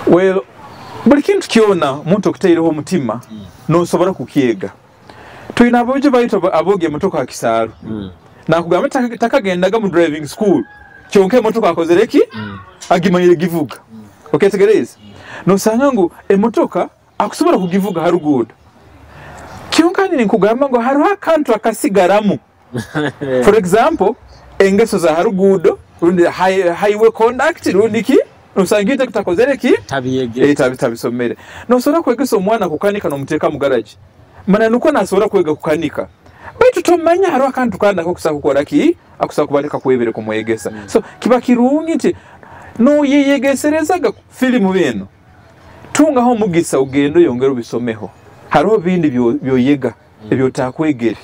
well buli kintu kiona omuntu okuteireho omutima nosobora kukiega tuyina aboje bayito aboge motoka akisaro nakugamba takagendaga mu driving school kyonke motoka akozereki agimanyire givuga oketegereza nosanga ngo emotoka akusobora kugivuga harugudo kyonkani nkugamba ngo haruha akantu akasigaramu for example engeso za harugudo rundi highway conduct rundi ki nosangite kutakozereki tabiyege tabisomere nosora kwegesa omwana kukanika no muteka mu garage mana nuko nasora kwega kukanika baitu tomanya haruha akantu kanda ko kusakukora ki akusakubaleka kwebere kumwegesa so kiba kirungi nti no yeyegeserezaga filimu beno tunga ho mugisa ugendo yongero bisomeho haro bindi byoyega ebyo takwegere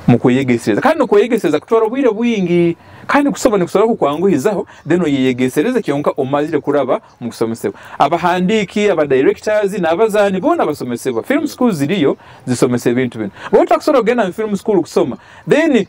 mukuyegesereza kandi no kuyegesereza kutwara bwire bwingi kandi kusoma nikusora kukwanguhizaho then yeyegesereza kyonka omazire kuraba mu kusomesebwa abahandiki aba directors n'abazani bona basomesebwa film schools ziriyo zisomese ibintu bino bo takusora gena mu film school kusoma then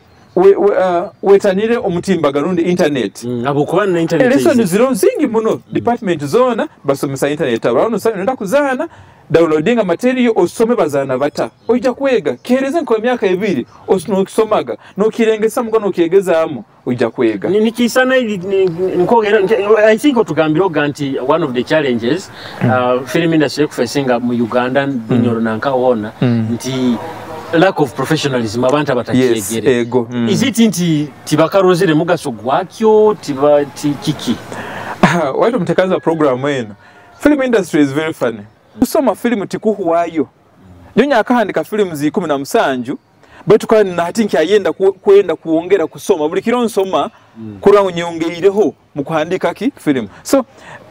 wetanire omutimba garundi internet abokuba na internet lesson zero zingi muno department zona basomesa internet abaano sana nenda kuzana downloading material osome bazana bata ojja kwega kereze nko myaka 2 osino kisomaga no kirengesa mugo no kiegezamo ojja kwega ni kisana nkogera I think otugambiro ganti one of the challenges film industry kufacinga mu Uganda Bunyoro nanka wona nti lack of professionalism abantu abatakiyegere ego is it inti tibakarozere mugaso gwakyo tiba kiki Waitu mtekaza program wenu film industry is very funny kusoma film tikuhuwayo nyonya akahandika film zi 17 baitu kandi na hatinki ayenda kwenda kuongera kusoma buli kiro nsoma kurango nyongeireho mu kuhandika ki film so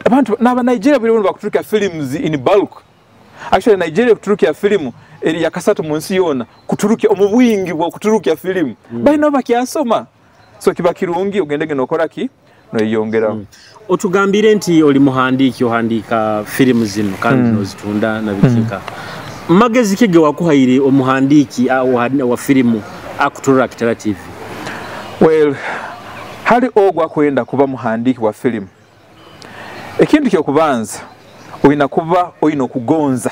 abantu naba Nigeria buli bakuturuka films in bulk actually Nigeria kuturuka film eri yakasatu munsi yona kuturukia omubwingi bwa kuturukia filimu baina bakyasoma so kiba kirungi ugendege nokora ki no yongera otugambire nti oli muhandiki ohandika filimu zino kandi nozitunda na bikika magezi kige wakuhaire omuhandiki wa filimu akutura Kitara TV well hali ogwa kwenda kuba muhandiki wa filimu ekintu kyo kubanza oyina kuba oyino kugonza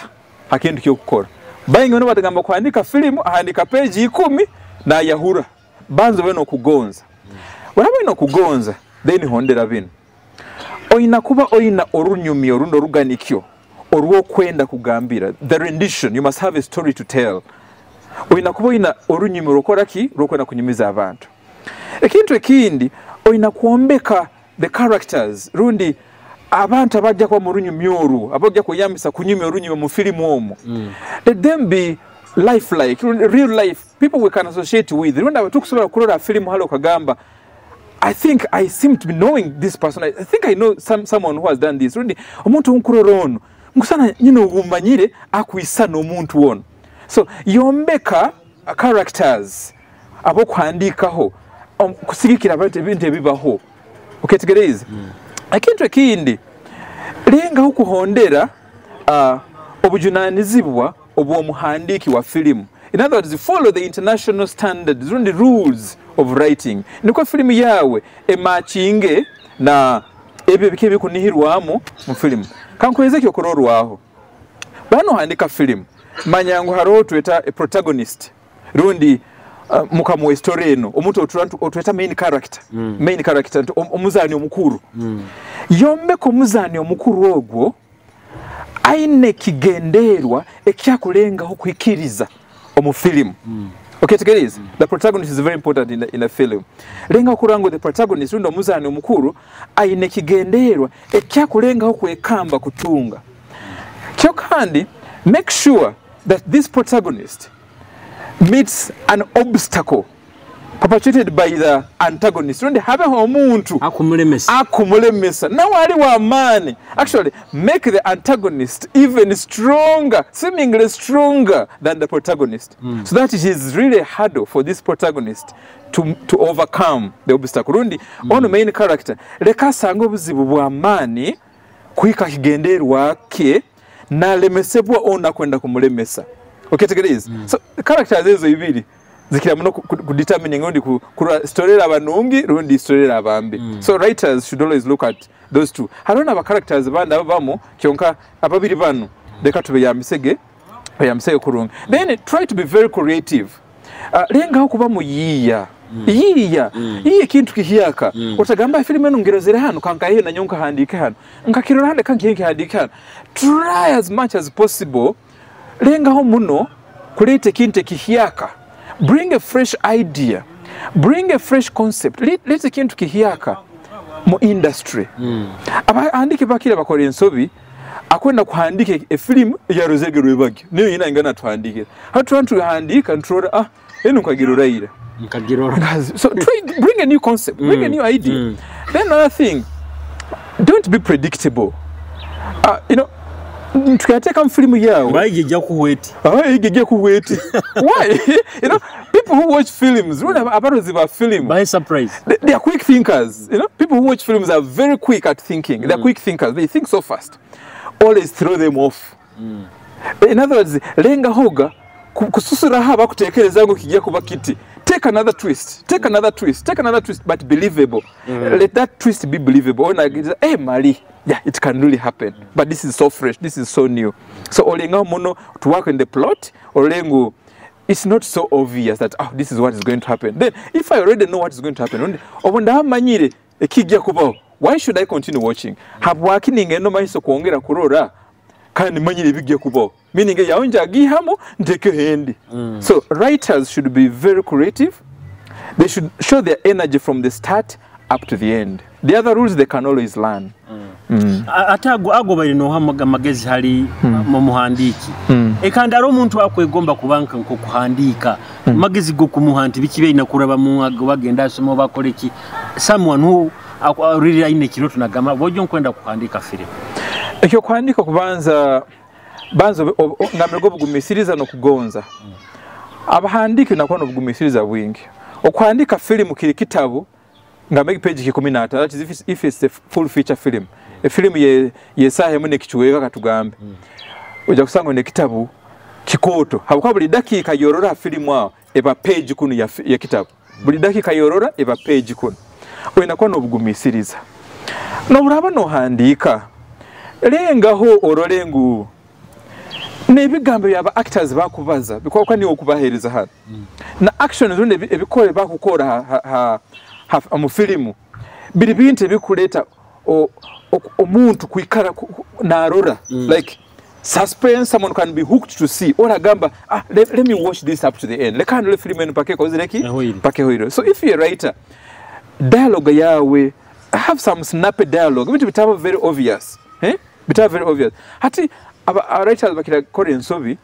akintu kyo kukora bayingi no batagamba kwandika filimu ahandika page 10 na yahura banzo beno kugonza waba ino kugonza then hondera bino oyina kuba oyina orunyumi orundo ruganikyo orwo kwenda kugambira the rendition you must have a story to tell oyina kuba oyina orunyumi rukora ki rukwenda kunyumiza abantu ekintu ekindi oyina kuombeka the characters rundi abantu abajja kwa murunyumi oru abajja kuyambisa kunyumi orunyumi mu filimu omo let them be lifelike real life people we can associate with runda tukusobola kulora filimu halo kagamba I think I seem to be knowing this person I think I know someone who has done this rundi omuntu unkurorono ngusana nyino gumanyire akwisana omuntu won so yombeka characters abo kwandikaho kusigikira abantu ebintu ebibaho uketegereza akintu ekindi lenga hukuhondera obujunanizibwa obw'omuhandiiki wa filimu. In other words, follow the international standards, the rules of writing. Niko filimu yawe emachinge na ebyo bike bikunihirwamu mu filimu. Kankweze kyo kororwaho. Bano handika filimu. Manyango haro tweta a protagonist. Rundi mukamu story eno omuntu otweta main character. Main character omuzani omukuru. Yombe ko muzani omukuru ogwo aine kigenderwa ekyakulenga okuyikiriza omufilimu. Okay, together is the protagonist is very important in a film. Lenga kurango the protagonist rundo muzani omukuru aine kigenderwa ekyakulenga okwekamba kutunga. Kyo kandi make sure that this protagonist meets an obstacle perpetuated by the antagonist. Rundi habe omuntu akumulemesa na wali wa mani. Actually make the antagonist even stronger, seemingly stronger than the protagonist, so that it is really hard for this protagonist to overcome the obstacle. Rundi ono main character leka sanga obuzibu bwa mani kuika kigenderwa ke na lemesebwa ona kwenda kumulemesa. Okay, together is so characters ezo ibiri zikira muno kudetermine ngondi ku story abanungi rundi story abambi. So writers should always look at those two. Harona aba characters banda bamo kyonka ababiri bano deka tube yamisege kurunga. Then try to be very creative. Lenga okuba mu yiya kintu kihiyaka otagamba filime nungirozera hano kanka hiyo na nyonka handike hano nkakirora hande kanki handike hano. Try as much as possible lenga ho muno kulete kinte kihiyaka. Bring a fresh idea. Bring a fresh concept. Let's kintu kihiyaka mu industry. Aba andike bakira bakora ensobi akwenda kuhandike a film ya rozege rwebagi. Niyo ina ingana tuhandike. Hatu handika ntrora eno nkagirora. So bring a new concept, bring a new idea. Then another thing, don't be predictable. You know, tukateka mfilimu yao bayigejja kuweti why? You know, people who watch films abarozi ba film by surprise, they are quick thinkers. You know, people who watch films are very quick at thinking. They are quick thinkers, they think so fast. Always throw them off. In other words, lenga hoga kususura haba kutekereza ngo kijja kuba kiti. Take another twist, but believable. Let that twist be believable. Hey, Mali, yeah, it can really happen. But this is so fresh, this is so new. So, olenga mono to work in the plot, olengo, it's not so obvious that this is what is going to happen. Then, if I already know what is going to happen, why should I continue watching? Have working in no maiso kuongera kurora. Meaning so writers should be very creative. They should show their energy from the start up to the end. The other rules they can always learn. Ago balino hamagezi hali mu muhandiki. Ekandaro omuntu akwegomba kubanka nko kuhandika. Magezi go kumuhanti bikibe inakuraba mu bagenda asoma bakoleki. Someone who really aine kiroto nagama bojo nkwenda kuhandika film. Ekyo kuhandika kubanza ngamego bugumisiriza no kugonza. Abahandiki nakuwa no bugumisiriza bwingi. Okuhandika film kiri kitabu ngamegi page 13, that is if it's a full feature film. A film yesahe mune kichuweka katugambe. Oja kusanga ne kitabu kikoto. Habukwa buli dakika yorora film wao eba page kunu ya kitabu. Buli dakika yorora eba page kunu. Oinakuwa no bugumisiriza. No buraba no handika. Lenga ho orolengu nebigambo yaba actors bakubaza bikwa ni okubahereza hano na action zone ebikole bakukora mu filimu biri binte bikuleta omuntu kuikara narora like suspense. Someone can be hooked to see or agamba let me watch this up to the end. Lekana le film eno pake kozireki pake hoiro. So if you're a writer, dialogue yawe have some snappy dialogue which bitaba very obvious. Bitaba very obvious. Hati a writer bakira Korean sobi,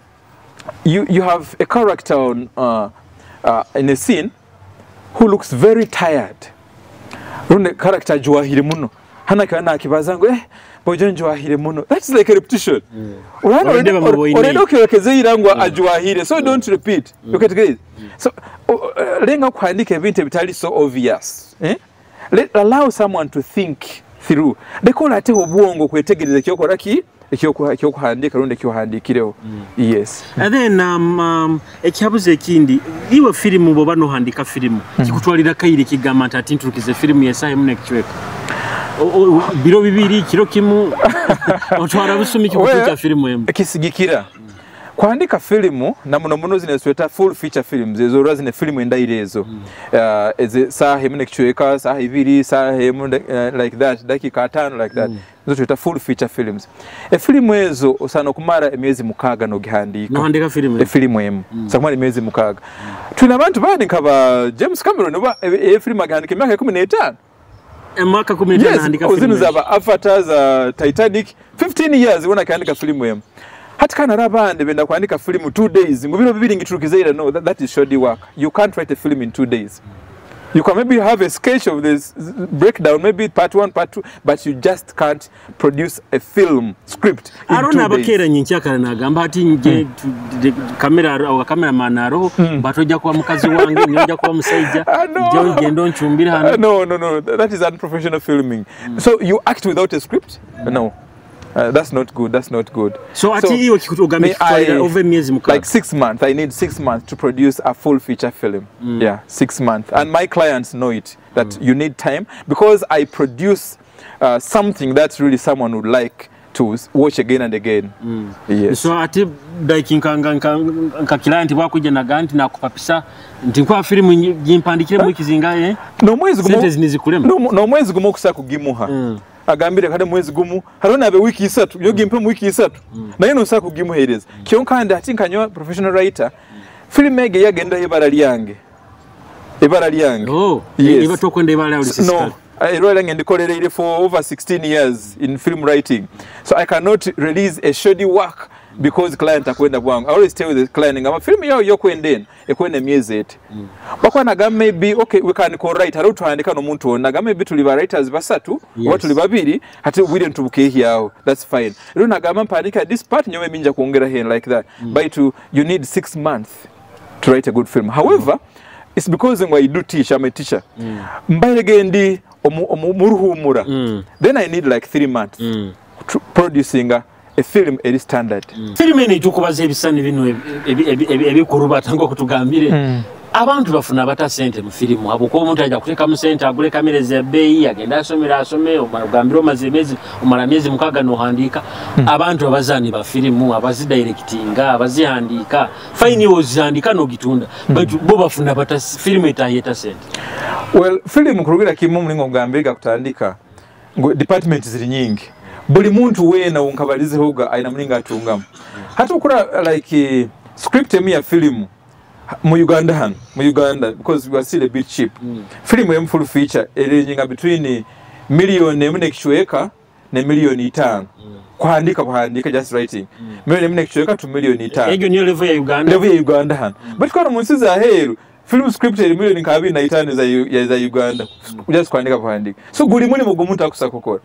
you have a character on in a scene who looks very tired. Rune character juahire muno. Hana kana akibazango bojo juahire muno. That's like a repetition. Oredoke irangwa ajuahire. So don't repeat. You get it? So lenga kuandika ebintu bitali so obvious. Allow someone to think through. Dekola ate obwongo kwetegereza kyokora ki ekyokuhandika rundi ekyohandikireho. Yes. And then ekyabuze ekindi iwe filimu boba no handika filimu kikutwalira kayire kigamba ati nturukize filimu yesaye mune kichweka biro bibiri kiro kimu otwara busumi kikutuka filimu emu kisigikira kuandika filimu na muno zinesweta full feature films ezo razine filimu endairezo eze sahe mune kichweka sahe ibiri sahe like that dakika 5 like that zo tweta full feature films filimu ezo osana kumara emyezi mukaga no gihandika no handika filimu filimu emu sakumara emyezi mukaga tuna abantu bandi nkaba James Cameron oba filimu agihandika emyaka 15 mwaka 15 handika filimu zaba Avatar Titanic 15 years wona kaandika filimu emu hata kana rabande benda kuandika filimu 2 days ngubiro bibiri ngiturukizeira no that is shoddy work. You can't write a film in 2 days. You can maybe have a sketch of this breakdown, maybe part 1, part 2, but you just can't produce a film script in 2 days. Arona bakera nyinchaka nagamba ati nje kamera au cameraman aro batoja kwa mukazi wange nyoja kwa musaija nje ngendo nchumbira hano. No, that is unprofessional filming. So you act without a script? No. That's not good. So ati hiyo kikutugambe over miezi mukaga. Like 6 months. I need 6 months to produce a full feature film. Yeah, 6 months. And my clients know it that you need time because I produce something that really someone would like to watch again and again. Yes. So ati nka client bakuje na ganti na kupapisa ntikwa filimu gimpandikire mu kizingaye no mwezi gumo nizikulema no mwezi gumo kusa kugimuha agambire kada mwezi gumu harona abe wiki 3 yo gimpe mu wiki 3 nayo no saka kugimuhereza kiyo kandi ati nkanywa professional writer filmege yagenda ibara lyange yes iba tokwenda ibara uli sister no I really ngendikolere for over 16 years in film writing so I cannot release a shoddy work because client akwenda bwangu. I always tell the client ngama film yao yokwendeni ekwenda miezi 8 bakwana ga maybe okay we can co-write haru tuhandika no muntu ona ga maybe tuli ba writers basatu yes. Tuli babiri hati we didn't tubuke yao that's fine rero nagama mpandika this part nyome minja kuongera here like that by to you need 6 months to write a good film however it's because when I do teach I'm a teacher mbaye gendi muruhumura then I need like 3 months producing a film a standard film ni tukubaza ebisani bino ebikuruba tango kutugambire abantu bafuna bata sente mu filimu abo ko omuntu ajja kuteka mu sente agule kamera za bei agenda asome omugambiro mazemezi omala miezi mukaga no handika abantu abazani ba filimu abazi directinga abazihandika fine ozihandika no gitunda but bo bafuna bata filimu etayeta sente well filimu kurugira kimu mlingo ngambira kutandika department ziri nyingi buli muntu wena unkabalize hoga aina mlinga atungamu hata ukura like script ya filimu mu Uganda because we are still a bit cheap film full feature ranging between million emune kichweka na million 5 kuhandika just writing million emune kichweka to million 5 ego ni level ya Uganda but kwa munsi za heru film script million 25 za Uganda just kuhandika so guli muni mugumuntu akusakokora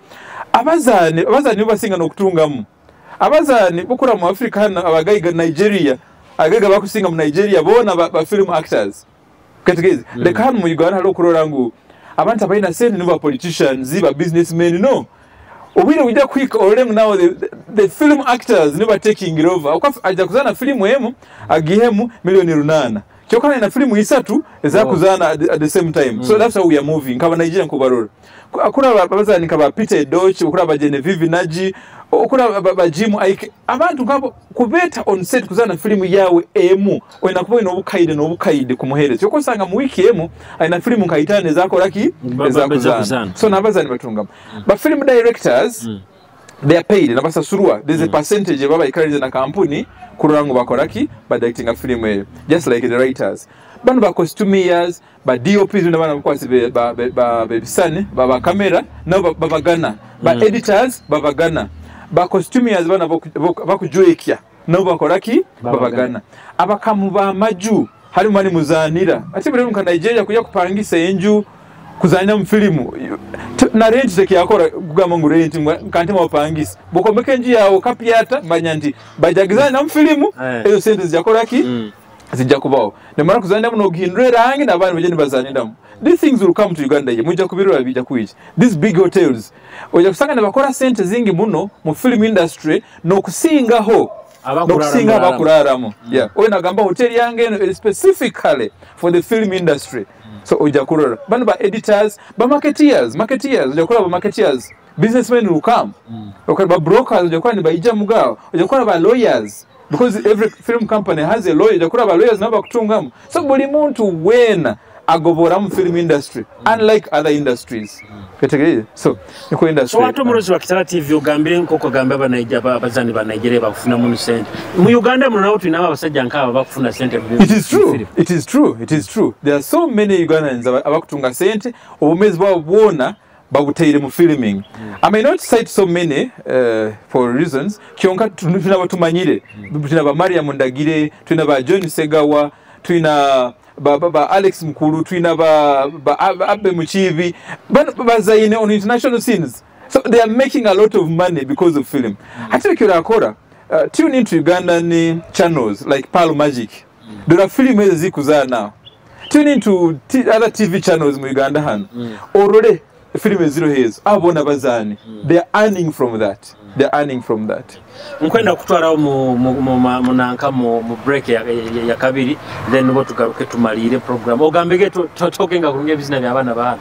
abazani basinga no kutungamu abazani bukura mu Africa hano abagayiga Nigeria agaga bakusinga mu Nigeria bona ba film actors kategezi the kan mu Uganda halo kurorangu abantu abaina sente niba politicians ba businessmen no obwire ujja quick olem now the film actors never taking it over aja kuzana film emu agihemu milioni 8 kyokana na film 3 eza kuzana at the same time so that's how we are moving kaba Nigeria kubarora akura bazani kaba Peter Doch akura ba Genevieve Naji okura bajimu aike abantu ngabo kubeta on set kuzana filmu yawe emu wena kubo ino bukaide kumuhereza yoko sanga mu wiki emu aina filmu kaitane zako laki ezakuzana so nabazani batungama ba film directors they are paid nabasa surua there's a percentage baba ikarize na kampuni kurango bakoraki ba directing a film just like the writers bano ba costumiers ba DOPs ndabana kwasi ba bisane ba camera na babagana ba editors babagana ba costumiers bana bakujoekya no bakoraki babagana abakamu ba maju hari mani muzanira ati bere mu Nigeria kujya kupangisa enju kuzanya mu filimu na rent take yakora kugama ngo rent kanti mapangisa bokomeke enju yawo kapyata banyanti bajagizana mu filimu ezo sente ziyakoraki zijja kubawo nemara kuzanira muno ogihindura erangi n'abaana bagende bazaniramu. These things will come to Uganda ye mujja kubirora bijja kuiki. These big hotels ojja kusanga ne bakola sente zingi muno mu film industry n'okusingaho abakuraramu. Yeah, oyo nagamba hotel yange eno specifically for the film industry. So ojja kurora bano ba editors ba marketeers ojja kurora ba marketeers, businessmen will come. Okay, ba brokers ojja kurora ne bayija mugawo, ojja kurora ba lawyers because every film company has a lawyer, ojja kurora ba lawyers nabo bakutungamu. So buli muntu wena agobora mu film industry unlike other industries. So niko industry. So watu murozi wa Kitara TV ugambire nkoko gamba abazani ba Nigeria bakufuna mu sente. Mu Uganda munawo tunaba abasajja nkaba bakufuna sente. It is true. There are so many Ugandans abakutunga sente obumezi bwabo bwona babutayire mu filming. I may not cite so many for reasons. Kyonka tunaba tumanyire. Tunaba Maria Mundagire, tunaba John Segawa, tuna ba Alex Mkulu, twina ba Abe Muchivi, bazaine on international scenes. So they are making a lot of money because of film. Hata kirakora tune into Ugandan channels like Palo Magic. There are film zikuza now. Tune into other TV channels mu Uganda han. Already film zero his abona bazani. They are earning from that. Mkwenda kutwara munanka mu break ya kabiri then bo tugaruke tumalire program ogambege tokenga kurunge bizina bya bana bana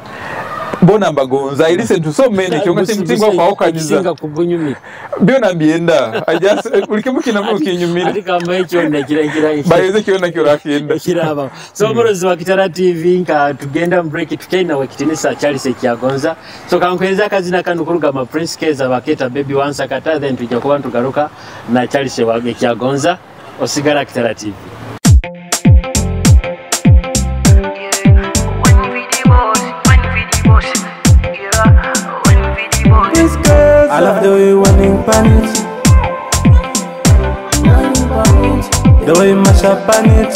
bona mbagonza. I listen to so many kyonga simtingo kwa okaniza singa kubunyumi biona bienda I just ulikimukina mu kinyumira ariko ambaye ndagira bayeze kyona kyorakinda kiraba so murozi wa Kitara TV nka tugenda break tukena wekitinisa Charles Ekyagonza so kankweza kazina kanu kuruga ma Prince Keza baketa baby once kata then tujja kuba tugaruka na Charles wa Ekyagonza osigara Kitara TV. I love the way you wanting panic, the way you mash up panic.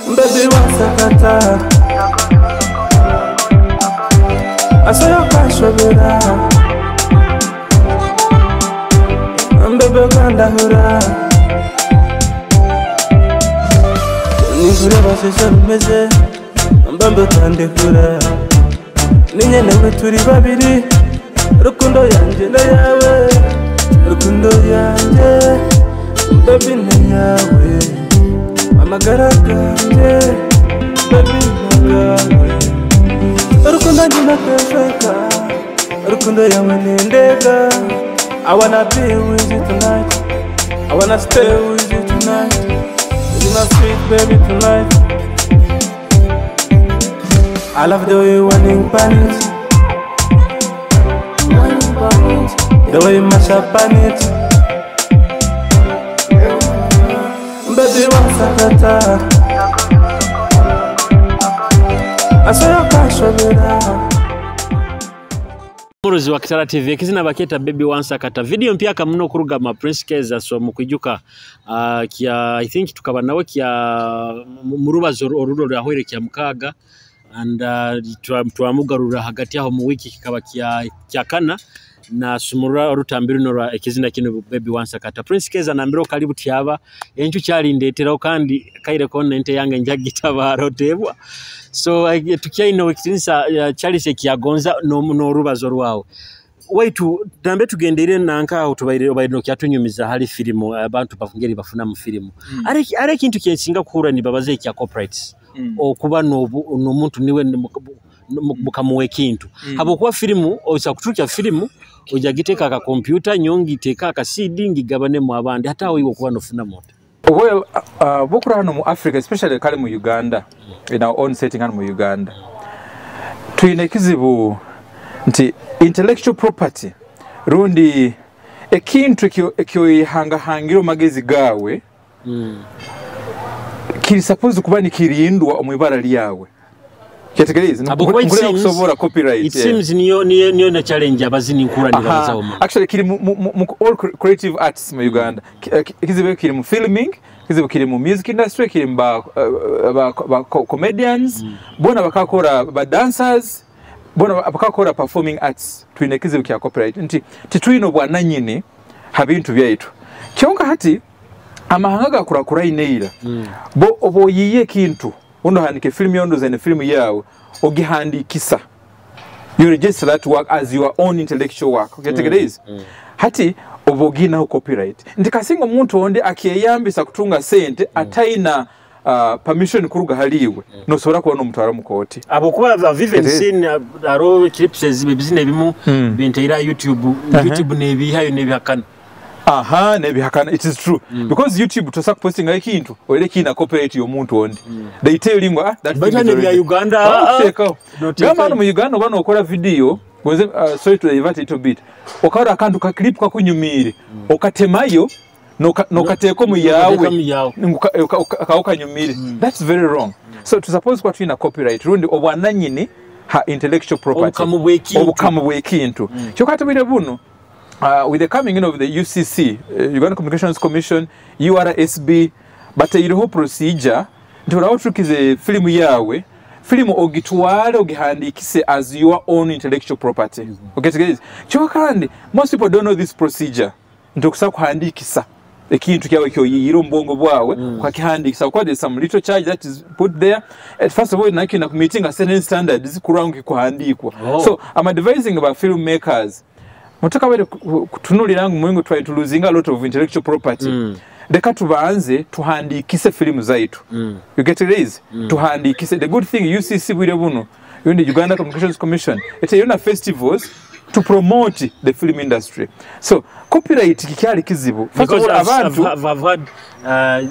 Baby, what's a kata? I saw your crash over there. Baby, ganda hura. Ningure basese meze, mbambe tande hura. Ninye newe turi babiri rukundo yanje na yawe rukundo yanje baby na yawe amagara ganje baby nagawe rukundo njina tefeka rukundo yawe nendega. I wanna be with you tonight, I wanna stay with you tonight, you're my sweet baby tonight. I love the way you wanting panic, the way you mash up panic. Baby, what's a kata? I saw your crash over there. Murozi wa Kitara TV kizina baketa baby once kata video mpya kamuno kuruga ma Prince Keza so mukujuka kya I think tukaba nawe kya murubazo orudo rwahwere kya mukaga and twamugarura hagati aho mu wiki kikaba kya kana na sumura orutambiru no ekizina kino baby once kata Prince Keza nambiro kalibu tyaba enju cyali ndeteraho kandi kaire kone ente yange njagitabaro tebwa so tukiaino wekitinisa Charles Ekyagonza no Orubazo rwawe Waitu dambe tugendere nanka aho tubayire no kyatunyumiza hali Filimu abantu bafungeri bafuna mu Filimu are kintu kyensinga kuhura ni babaze kya corporates okuba no muntu niwe mukamuwe kintu habo kuba Filimu oza kutuka Filimu oja giteka ka computer nyongi teka ka CD ngigabane mu abandi hata aho iwo kuba nofuna moto. Well, bokura hano mu Africa, especially kale mu Uganda, in our own setting hano mu Uganda, tuine kizibu nti intellectual property rundi ekintu ekyo hangiro magezi gawe kiri suppose kuba ni kirindwa omwibara lyawe. It seems niyo na challenge abazini nkura ni bazawo. Actually kiri mu all creative arts mu Uganda. Kizibe kiri mu filming, kizibe kiri mu music industry, kiri ba comedians, bona bakakora ba dancers, bona bakakora performing arts. Twine kizibe kya copyright. Nti twino bwana nyine habintu byaitu. Kyonka hati amahanga gakurakura ineira bo oboyiye kintu undo handike film yondo zene film yawe ogihandikisa you register that work as your own intellectual work okay take it is hati obogina copyright ndikasinga umuntu onde akiyambisa kutunga sente ataina permission kuruga haliwe no sobora kubona umutwara mukoti abo kuba vive scene aro clips zibizine bimu bintera YouTube nebihayo nebihakana aha nebihakana it is true because YouTube tosa posting ikintu oyere kina copyright yo muntu onde they tell you that but ne Uganda gama no mu Uganda bano okora video goze sorry to divert it a bit okara akantu ka clip kwa kunyumire okatemayo no kateko mu yawe ukanyumire that's very wrong so to suppose what in a copyright rundi obwananyine ha intellectual property obukamubwe kintu kyokatubire buno with the coming in of the UCC Uganda Communications Commission URSB but the whole procedure nturaho trukize film yawe film ogitwale ogihandikise as your own intellectual property okay guys kyokandi most people don't know this procedure ndokusa kuhandikisa ekintu kyawe kyo yiro mbongo bwawe kwa kihandikisa kwa there's some little charge that is put there first of all nakina meeting a certain standards kurangi kuhandikwa so I'm advising about filmmakers mutaka wale kutunulira ngo mwengo try to losing a lot of intellectual property deka tubanze tuhandikise filmu zaitu you get it is tuhandikise the good thing UCC bwire buno yundi Uganda Communications Commission ete yona festivals to promote the film industry so copyright kikyali kizibu first of all abantu have had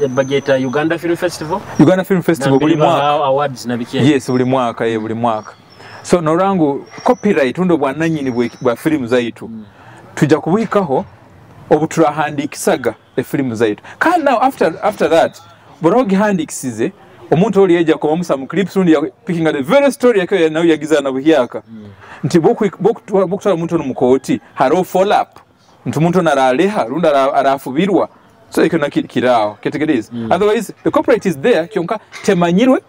bageta Uganda Film Festival buli mwaka awards nabikia yes buli mwaka so norangu copyright undo bwananyini bwa film zaitu tujja kubwikaho obuturahandikisaga film zaitu kandi now after that borogi handikisize omuntu oli yeja ko musa mu clips undi picking at the very story yake nayo yagizana buhyaka nti bokutwala muntu no mukoti haro follow up nti muntu naraleha runda arafubirwa so ikona kirao categories otherwise the copyright is there kyonka temanyirwe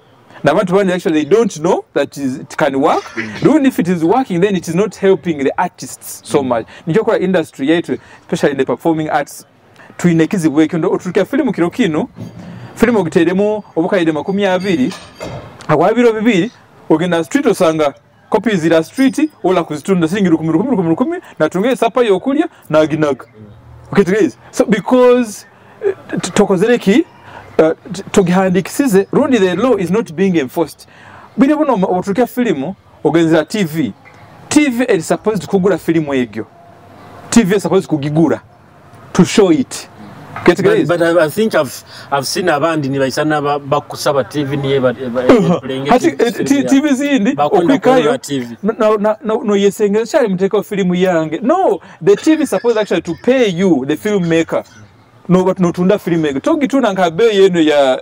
na bantu bandi actually they don't know that it can work even if it is working then it is not helping the artists so much nijokola industry yetu especially in the performing arts tuinekizi bweke ndo oturuka film kirokino film ogiteremo obukaide 20 akwabiro bibiri ogenda street osanga copies zira street ola kuzitunda singiru 10 na tunge sapa yokulya na ginaga okay guys so because tokozereki togihandikisize rundi the law is not being enforced bine buno oturuka film ogenza TV is supposed kugura film egyo TV is supposed kugigura to show it but I think I've seen abandi ni baisana bakusaba TV niye TV zindi okwikayo no yesenge shali muteka film yange no the TV is supposed actually to pay you the filmmaker no but no tunda filmmaker togi tuna nkabe yeno ya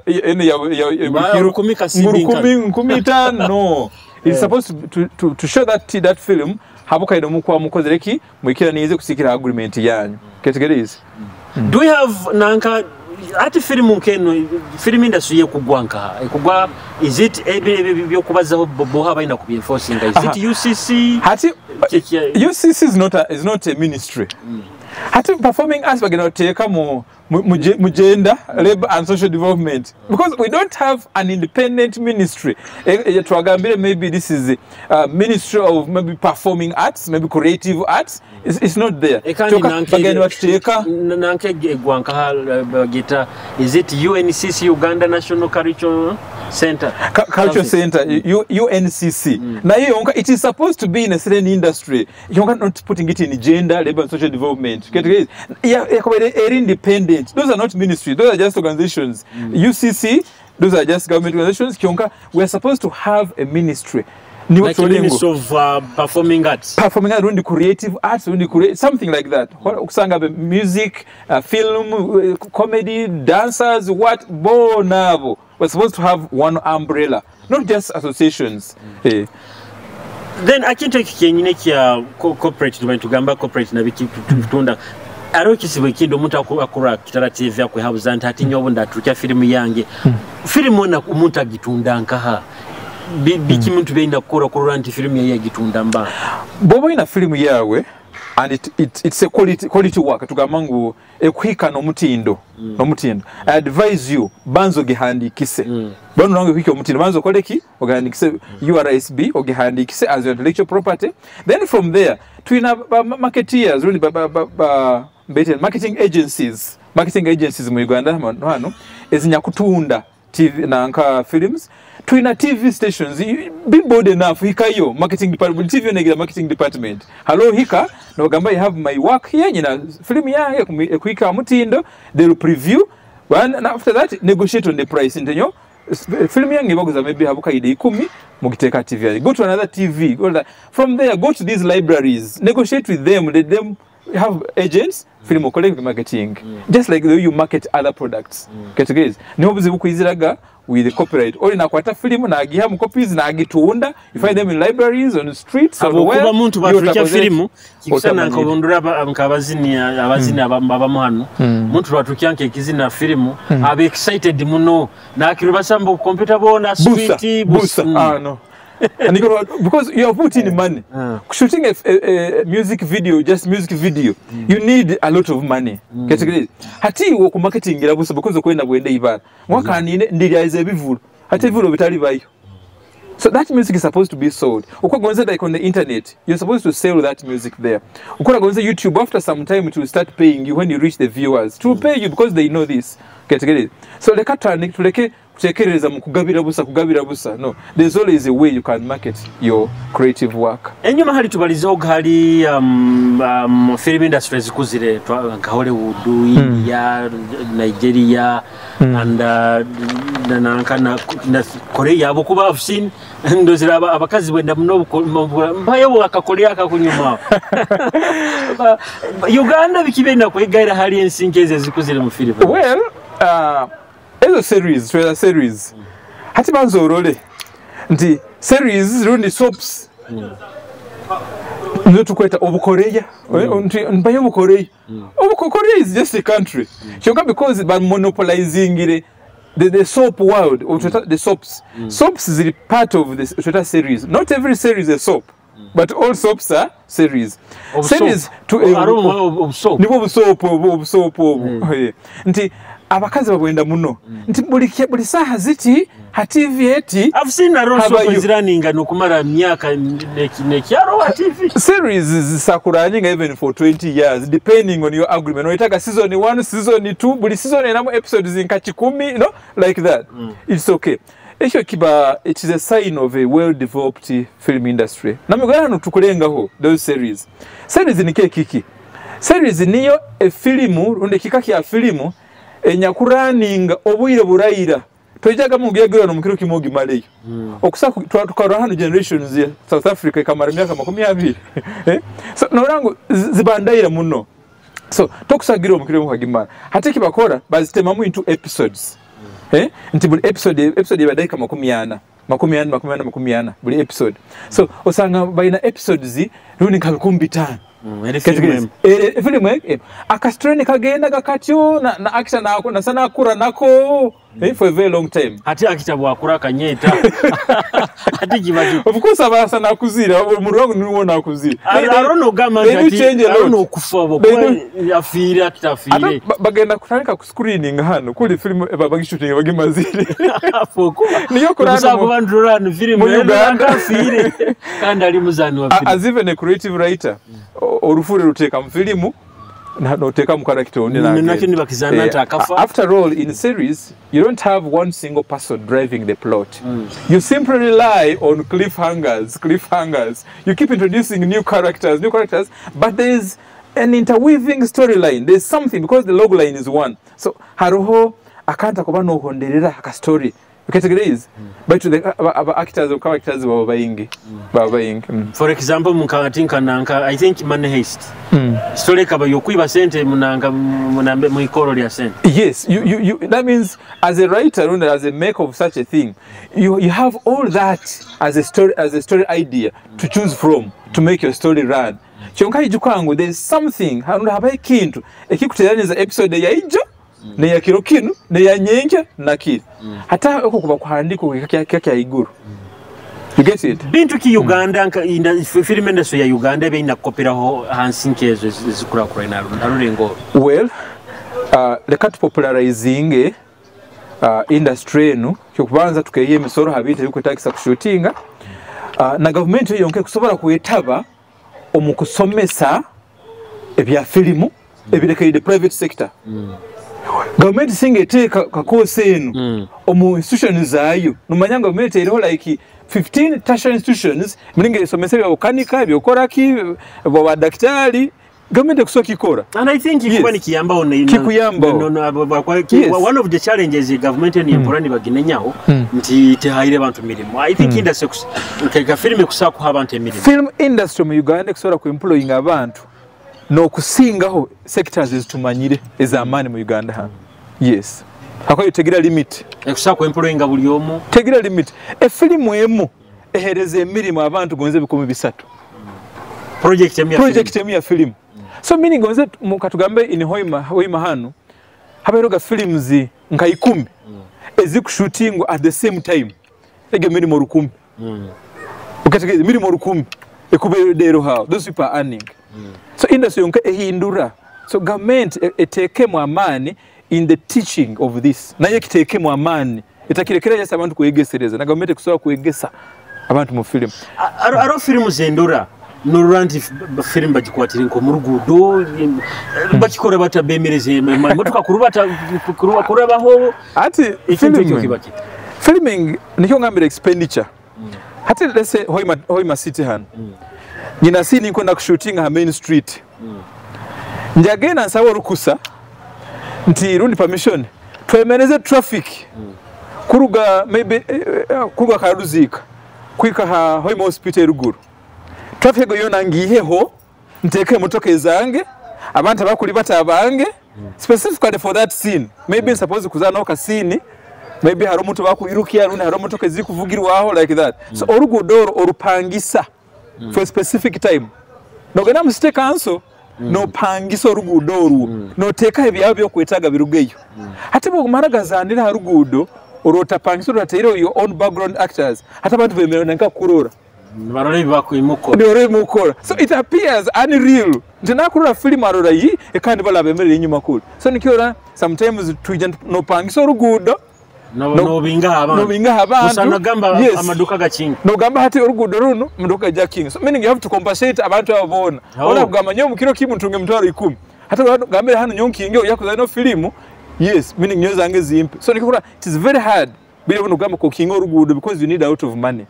kumita no it's supposed to show that film habuka ino mukwa mukozereki mwikira nize kusikira agreement yanyu categories do we have nanka ati film industry yekugwanka ekugwa is it byo kubaza bo haba ina kubi enforcing is it UCC hati UCC is not a ministry hati performing arts bagena teka mu gender, labor and social development because we don't have an independent ministry. Maybe this is a ministry of maybe performing arts, maybe creative arts. It's not there. Is it UNCC, Uganda National Cultural Center? Cultural Center, UNCC. Now it is supposed to be in a certain industry. You're not putting it in gender, labor and social development. Independent. Those are not ministry. Those are just organizations. UCC, those are just government organizations. We are supposed to have a ministry. Like a ministry of performing arts. Performing arts, creative arts, something like that. Music, film, comedy, dancers, what? Bonavo. We're supposed to have one umbrella, not just associations. Then I can take corporate to gamba corporate na biki tunda. Arokisiwe kindo muntu akura Kitara TV yakwe habuzanta ati nyobo ndatuka filmu yange filmu na umuntu agitunda nkaha biki muntu benda kora anti filmu ya gitunda mba bobo ina filmu yawe and it's a quality work tugamba ngu ekwika n'omutindo I advise you banzo gihandikise bano nange kwika omutindo banzo koleki ogihandikise URSB ogihandikise as your intellectual property. Then from there twina marketeers really marketing agencies mu Uganda hano ezinya kutunda TV nanka films twina TV stations big board enough hikayo marketing department TV negera marketing department hello hika no gamba I have my work here nyina film yange kuika mutindo they will preview and after that negotiate on the price ntenyo film yange baguza maybe habuka ide 10 mugiteka TV go to another TV from there go to these libraries negotiate with them let them have agents film collect marketing just like the way you market other products categories niho buzibu kwiziraga with the copyright oli nakwata film na agiha mu copies na agitunda you find them in libraries on the streets abo kuba muntu batulika film kikisana nkobondura nkabazini abazini abamu hano muntu batulika nkizina film abe excited muno na akirubasamba computer bona sweet busa no and because you are putting money shooting a music video, just music video, you need a lot of money hati wo ku marketing irabusa because okwenda bwende ibara mwakanine ndiriaize bivulu hati bivulu bitali bayo. So that music is supposed to be sold. Ukwagonza like on the internet, you're supposed to sell that music there. Ukwagonza YouTube, after some time it will start paying you when you reach the viewers. To pay you because they know this. Get it? So leka turn to leke kutekereza mu kugabira busa. No, there's always a way you can market your creative work. Enyuma hali tubalizo hali film industry zikuzire nka Hollywood, India, Nigeria and na Korea abo kuba I've seen ndozira abakazi bwenda muno mbayo akakorea akakunyuma. Uganda bikibenda kwegaira hali ensinkeze zikuzire mu film. Well, as a series hati banzo role ndi series rundi soaps ndo tukweta obukoreya mbayo obukoreya obukoreya is just a country choka because by monopolizing the soap world or the soaps is part of this series. Not every series is a soap, but all soaps are series series to a soap nti abakazi babwenda muno nti buli saha ziti ha TV eti I've seen a roso ziraninga nokumara myaka nekyaro wa TV series zisakuranyinga even for 20 years depending on your agreement no itaka season 1 season 2 buli season enamo episodes zinka 10 you know like that it's okay. Esho kiba it is a sign of a well developed film industry namugana no tukulengaho those series ni kiki series niyo e filimu runde kikaki ya filimu enyakuraninga obwire burayira tojaga mugiyagirwa no mukiro kimogi maleyo okusa tukara hano generations ya South Africa kamara myaka 20 so norango zibandaira muno so tokusagira mukiro mukagimara hati kibakora bazitema mu into episodes nti buli episode yabadaika 40 buli episode so osanga baina episodes runi kakumbitana Filimu akastreni kagenda gakatyo na actor nako na sana akura nako for a very long time hati akitabwa akura kanyeta hati kibaji of course abasa nakuzira umurongo niwona akuzira I don't know gama ngati I don't know kufabo kwa afira akitafire bagenda kutandika ku screening hano kuli film babagishooting bagimazire afoko niyo kurana mu bantu run film ngafire kandi ali muzani wa film as even a creative writer orufure ruteka mfilimu no teka mu character only after all in series you don't have one single person driving the plot you simply rely on cliffhangers you keep introducing new characters but there is an interweaving storyline there's something because the log line is one so haroho akanta kuba no honderera aka story categories but the actors or characters baba bayingi for example munkatinka nanka I think money heist story kaba yokwiba sente munanga munambe muikoro lya sente yes you that means as a writer and as a maker of such a thing you have all that as a story idea to choose from to make your story run chonka ijukwangu there's something habaye kintu ekikuteraniza episode ya ijo ne ya kirokinu ne ya nyenja na kiri hata uko kuba kuhandiko kya iguru You get it? Bintu ki Uganda film industry ya Uganda ebe inakoperaho hansinkezo ezikurakura narurengo. Well, leka tupopularizing industry eno kyokubanza tukeye emisoro habite yukwetagisa kushutinga na government yonke kusobola kwetaba omukusomesa ebya filimu ebirekeide private sector. Government singe take kakose eno omu institutions zayo numanya government eriho like 15 tertiary institutions mlinge somesa bya okanika byokoraki bwa daktari government kusoka ikora. And I think ikuba nikiyamba one of the challenges the government ni emporani baginenyaho nti tehaire abantu mirimo. I think industry ka film kusaka kuha abantu mirimo. Film industry mu Uganda kusobola ku employing abantu no kusingaho sectors ezitumanyire ezamani mu Uganda hano. Yes. Hakoyo tegira limit. Kusaka ku employing buli omu. Tegira limit. Film emu ehereze emirimo abantu gonze bikomi bisatu. Project emu ya film. So meaning gonze mukatugambe in hoima hano haberoga films nka 10 ezikushooting at the same time. Ege mirimo 10. Ukategeza mirimo 10 ekubedero how those people are earning. So industry yonke ehindura. So government etekemu amani in the teaching of this. Naye kitekemu amani etakirekera yasa abantu kuegesereza na government kusoba kuegesa abantu mu film. Aro film zendura Noranti film bagikwatira nko mu rugudo bakikora batabemereze motoka kurubaho ati filming niyo ngambira expenditure hati let's say hoima city han nyina sini nko na shooting ha main street njagena nsawo rukusa nti rundi permission twemereze traffic kuruga maybe kuruga karuzika kwika ha hoima hospital ruguru traffic go yona ngiheho nteke motoka ezange abantu abakuli batabange specifically for that scene maybe suppose kuzana oka scene maybe haro mutu bakuyirukiya rundi haro motoka zikuvugirwaho like that so orugudoro orupangisa for a specific time no gana mistake answer no pangisa orugudoro no teka ebya byo kwetaga birugeyo hati bo maragazanira harugudo orota pangisa rotairo your own background actors hata abantu bemerana nka kurora so it appears unreal. Ndinakurura film arora yi ekandi balabemerera inyuma kuri. So nikiora sometimes tujja no pangiso rugudo no binga abantu usana gamba amaduka gakinga no gamba hati urugudo runo muduka jakinga. So meaning you have to compensate abantu ababona. Ola kugamba nyo mukiro kimuntunge mtwaro 10. Hata gambira hano nyonkinge yakuza no filimu. Yes, meaning nyo zange zimpe. So nikikura it is very hard bila kugamba ko kinga urugudo because you need a lot of money.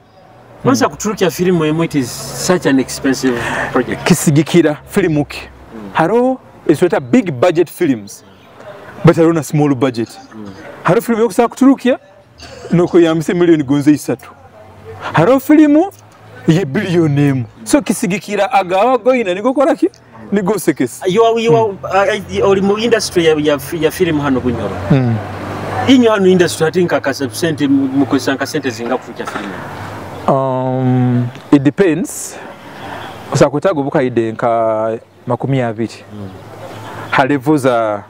Once akuturukia filimu emu it is such an expensive project. Kisigikira filimu ki. Haro is what a big budget films. But I run a small budget. Haro filimu yokusa kuturukia noko yamise milioni gonze 3. Haro filimu ye billion emu. So kisigikira agawa goina nigokora ki nigosekesa. You are mu industry ya filimu hano Bunyoro. Inyo hano industry atinka ka sente mukosanka sente zinga kufukia filimu. It depends. Usakwetaga bukaide nka 20 halevo za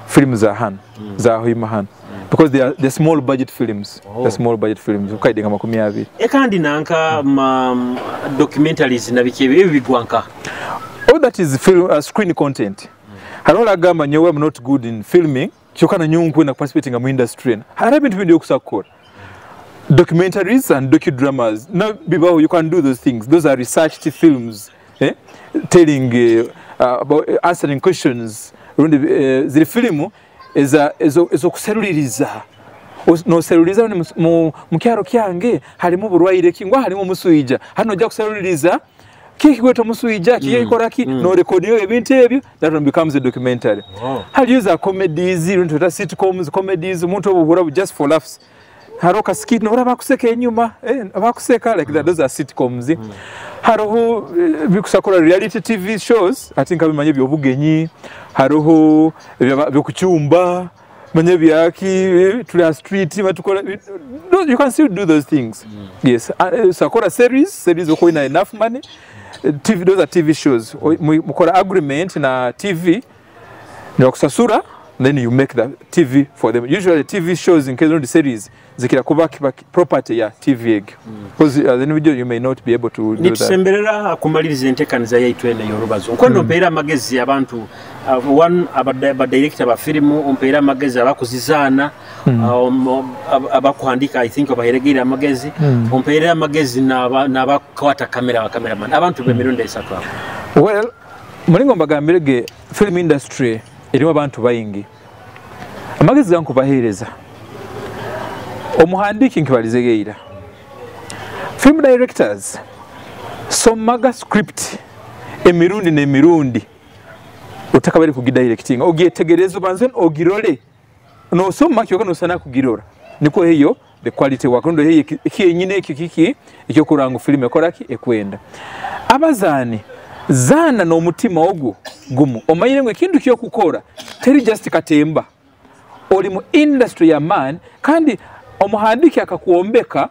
films za han za hoima han because they are small budget films. The small budget films bukaide nka 20 ekandi nanka documentaries na bikebe bigwanka. All that is film screen content. Halola gamba nyowe I'm not good in filming kyokana nyungu na participating mu industry harabe ntibindi yokusakora documentaries and docudramas. Now, you can do those things. Those are researched films, telling about answering questions. The film is a kuseruriza. No seruriza mu kyaro kyange harimo burwaire kingwa harimo musuija. Hano jya kuseruriza kikigweto musuija kiyikora ki no record yo ebintu ebyo that one becomes a documentary. Hali use comedies, sitcoms, comedies, umuntu obuhura just for laughs. Haroka skit no bakuseka enyuma bakuseka like that. Those are sitcoms. Haroho bikusakora reality TV shows. I think abimanye byo Omugenyi. Haroho byokuchumba manye byaki tuli street batukora. You can still do those things. Yes. Sakora series uko ina enough money. Those are TV shows. Mukora agreement na TV. Ndio kusasura then you make the TV for them. Usually TV shows in case of the series zikira kuba property ya TV egg. Because the video you may not be able to do that. Nitusemberera kumaliriza entekaniza yaitu ene Orubazo. Nkono mpeera magezi abantu one aba director ba Filimu umpeera magezi abakuzizana abakuhandika I think abaheregira magezi umpeera magezi nabakwata kamera wa cameraman abantu bemirundi esatu apo. Well, mulingo mbagambirege film industry erimu abantu bayingi. Amagezi ganku bahereza. Omuhandiki nkibalizegeira. Film directors somaga script emirundi n'emirundi utakabari kugidirecting ogietegerezo banze ogirole no soma kyo no sana kugirora niko heyo the quality work ndo heyo kiyenyine ekiki ekyo kurangu film ekoraki ekwenda abazani zana no mutima ogwo gumu omayire ngo ikintu kyo kukora teri just katemba oli mu industry ya man kandi omuhandiki akakuombeka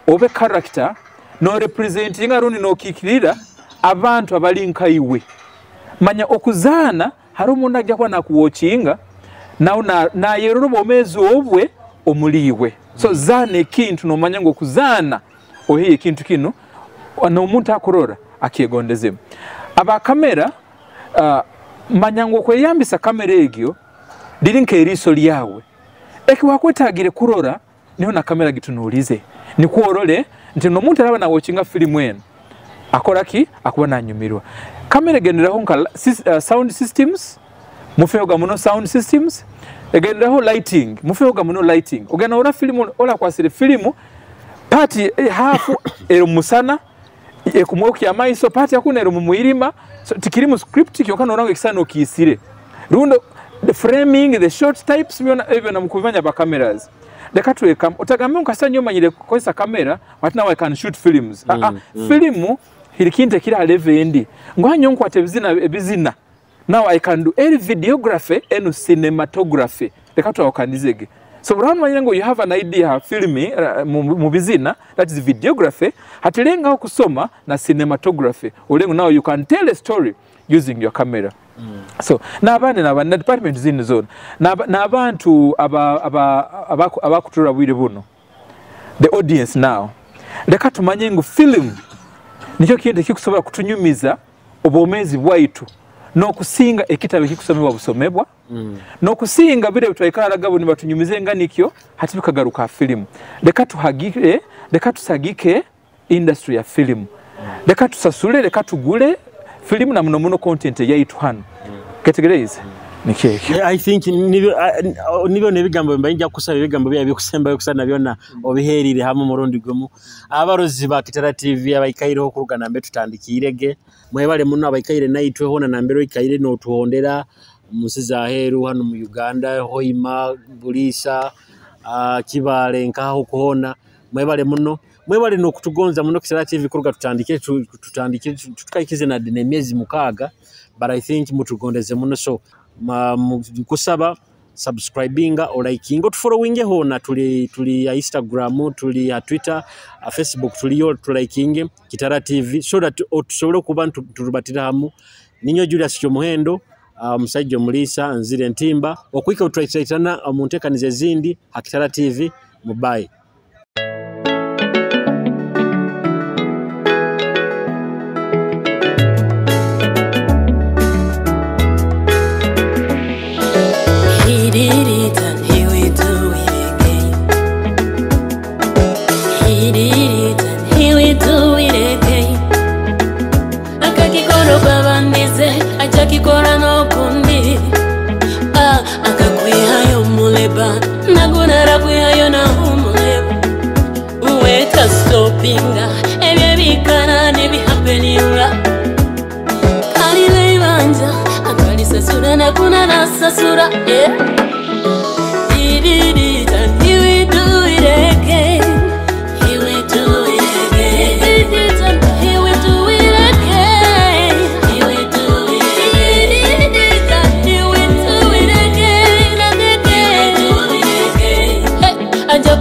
obe character no representing arundi no kikirira abantu abalinka iwe manya okuzana hari umuntu ajya kwa nakuwochinga na yeroro bomezi obwe omuliwe so zane kintu no manya ngo kuzana ohiye kintu kino no umuntu akurora akiyegondeze aba kamera manya ngo kweyambisa kamera egyo dirinke eriso lyawe ekiwakwetagire kurora niho na kamera gitunulize ni kuorole nti no muntu araba na watchinga film eno akoraki akuba nanyumirwa kamera genderaho nka sound systems mufeoga muno sound systems genderaho lighting mufeoga muno lighting ogana ora film ola kwasire film party half ero musana ekumwoki ya maiso party akuna ero mumuirima so tikiri mu script kyo kana orango kisano kisire rundo the framing the short types byona even mukuvanya ba cameras dekatweka utagambe unkasanya omanyire kosa kamera what now I can shoot films Filimu hirikinte kira levendi ngwanyo nkwate bizina now I can do any videography and cinematography dekatwa okanizege so brown manyire ngo you have an idea filming mu bizina that is videography hatilenga okusoma na cinematography olengo now you can tell a story using your camera so nabane na department zini zone nabantu abakutura bwire buno the audience now leka tumanye ngo film nicyo kindi kikusobora kutunyumiza obomezi bwaitu no kusinga ekitabe kikusomebwa busomebwa no kusinga bire bitwaikara gabo ni batunyumize nganikyo hati bikagaruka film leka tuhagire leka tusagike industry ya film leka tusasule leka tugule Filimu na muno content yaitu hano categorize nikeke I think nibyo nebigambo mbayinja kusaba ibigambo bya bikusemba yokusana byona obiherire hamwe murundi gomu abarozi ba Kitara TV abayikayireho kurugana mbe tutandikirege mwebale muno abayikayire nayitwe hona na mbero ikayire no tuhondera musiza heru hano mu Uganda hoima bulisa kibale nkaho kuhona mwebale muno mwebale no kutugonza muno Kitara TV kuruga tutandike tukayikize na nemezi mukaga but I think mutugondeze muno so kusaba subscribinga or liking or following hona tuli ya Instagram tuli ya Twitter Facebook tuli yo liking Kitara TV so that tusobole kuba turubatira hamu ninyo Julius Kyomuhendo musajjo mulisa nzire ntimba okwika utwaitana muntekanize zindi Kitara TV mubai Kikora no kundi akakwihayo muleba nagunara kwihayo na umuleba uweta stopinga ebye bikana nebihappeninga kali leibanja akali sasura na kuna nasasura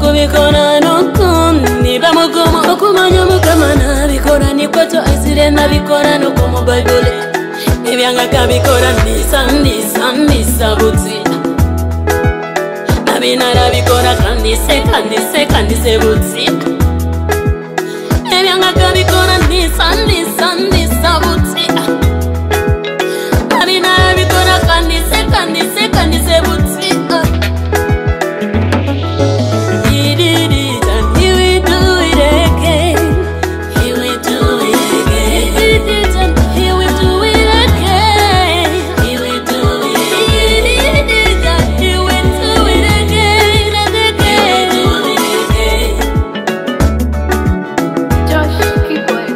kubikora nukundi bamugumu okumanya mukamana bikora nikwato asire nabikora no ku Bible ebyanga kabikora ndisa buti abinarabikora kandise butsi ebyanga kabikora ndisa butsi abinarabikora kandise butsi he did it and he will do it again. He will do it again. He did it and he will do it again. He will do it again. He did it and he will do it again and again. He will do it again. Josh, keep going.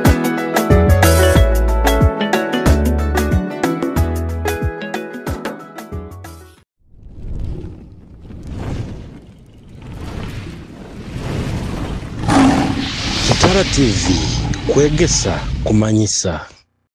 Kitara TV, Kwegesa, Kumanyisa.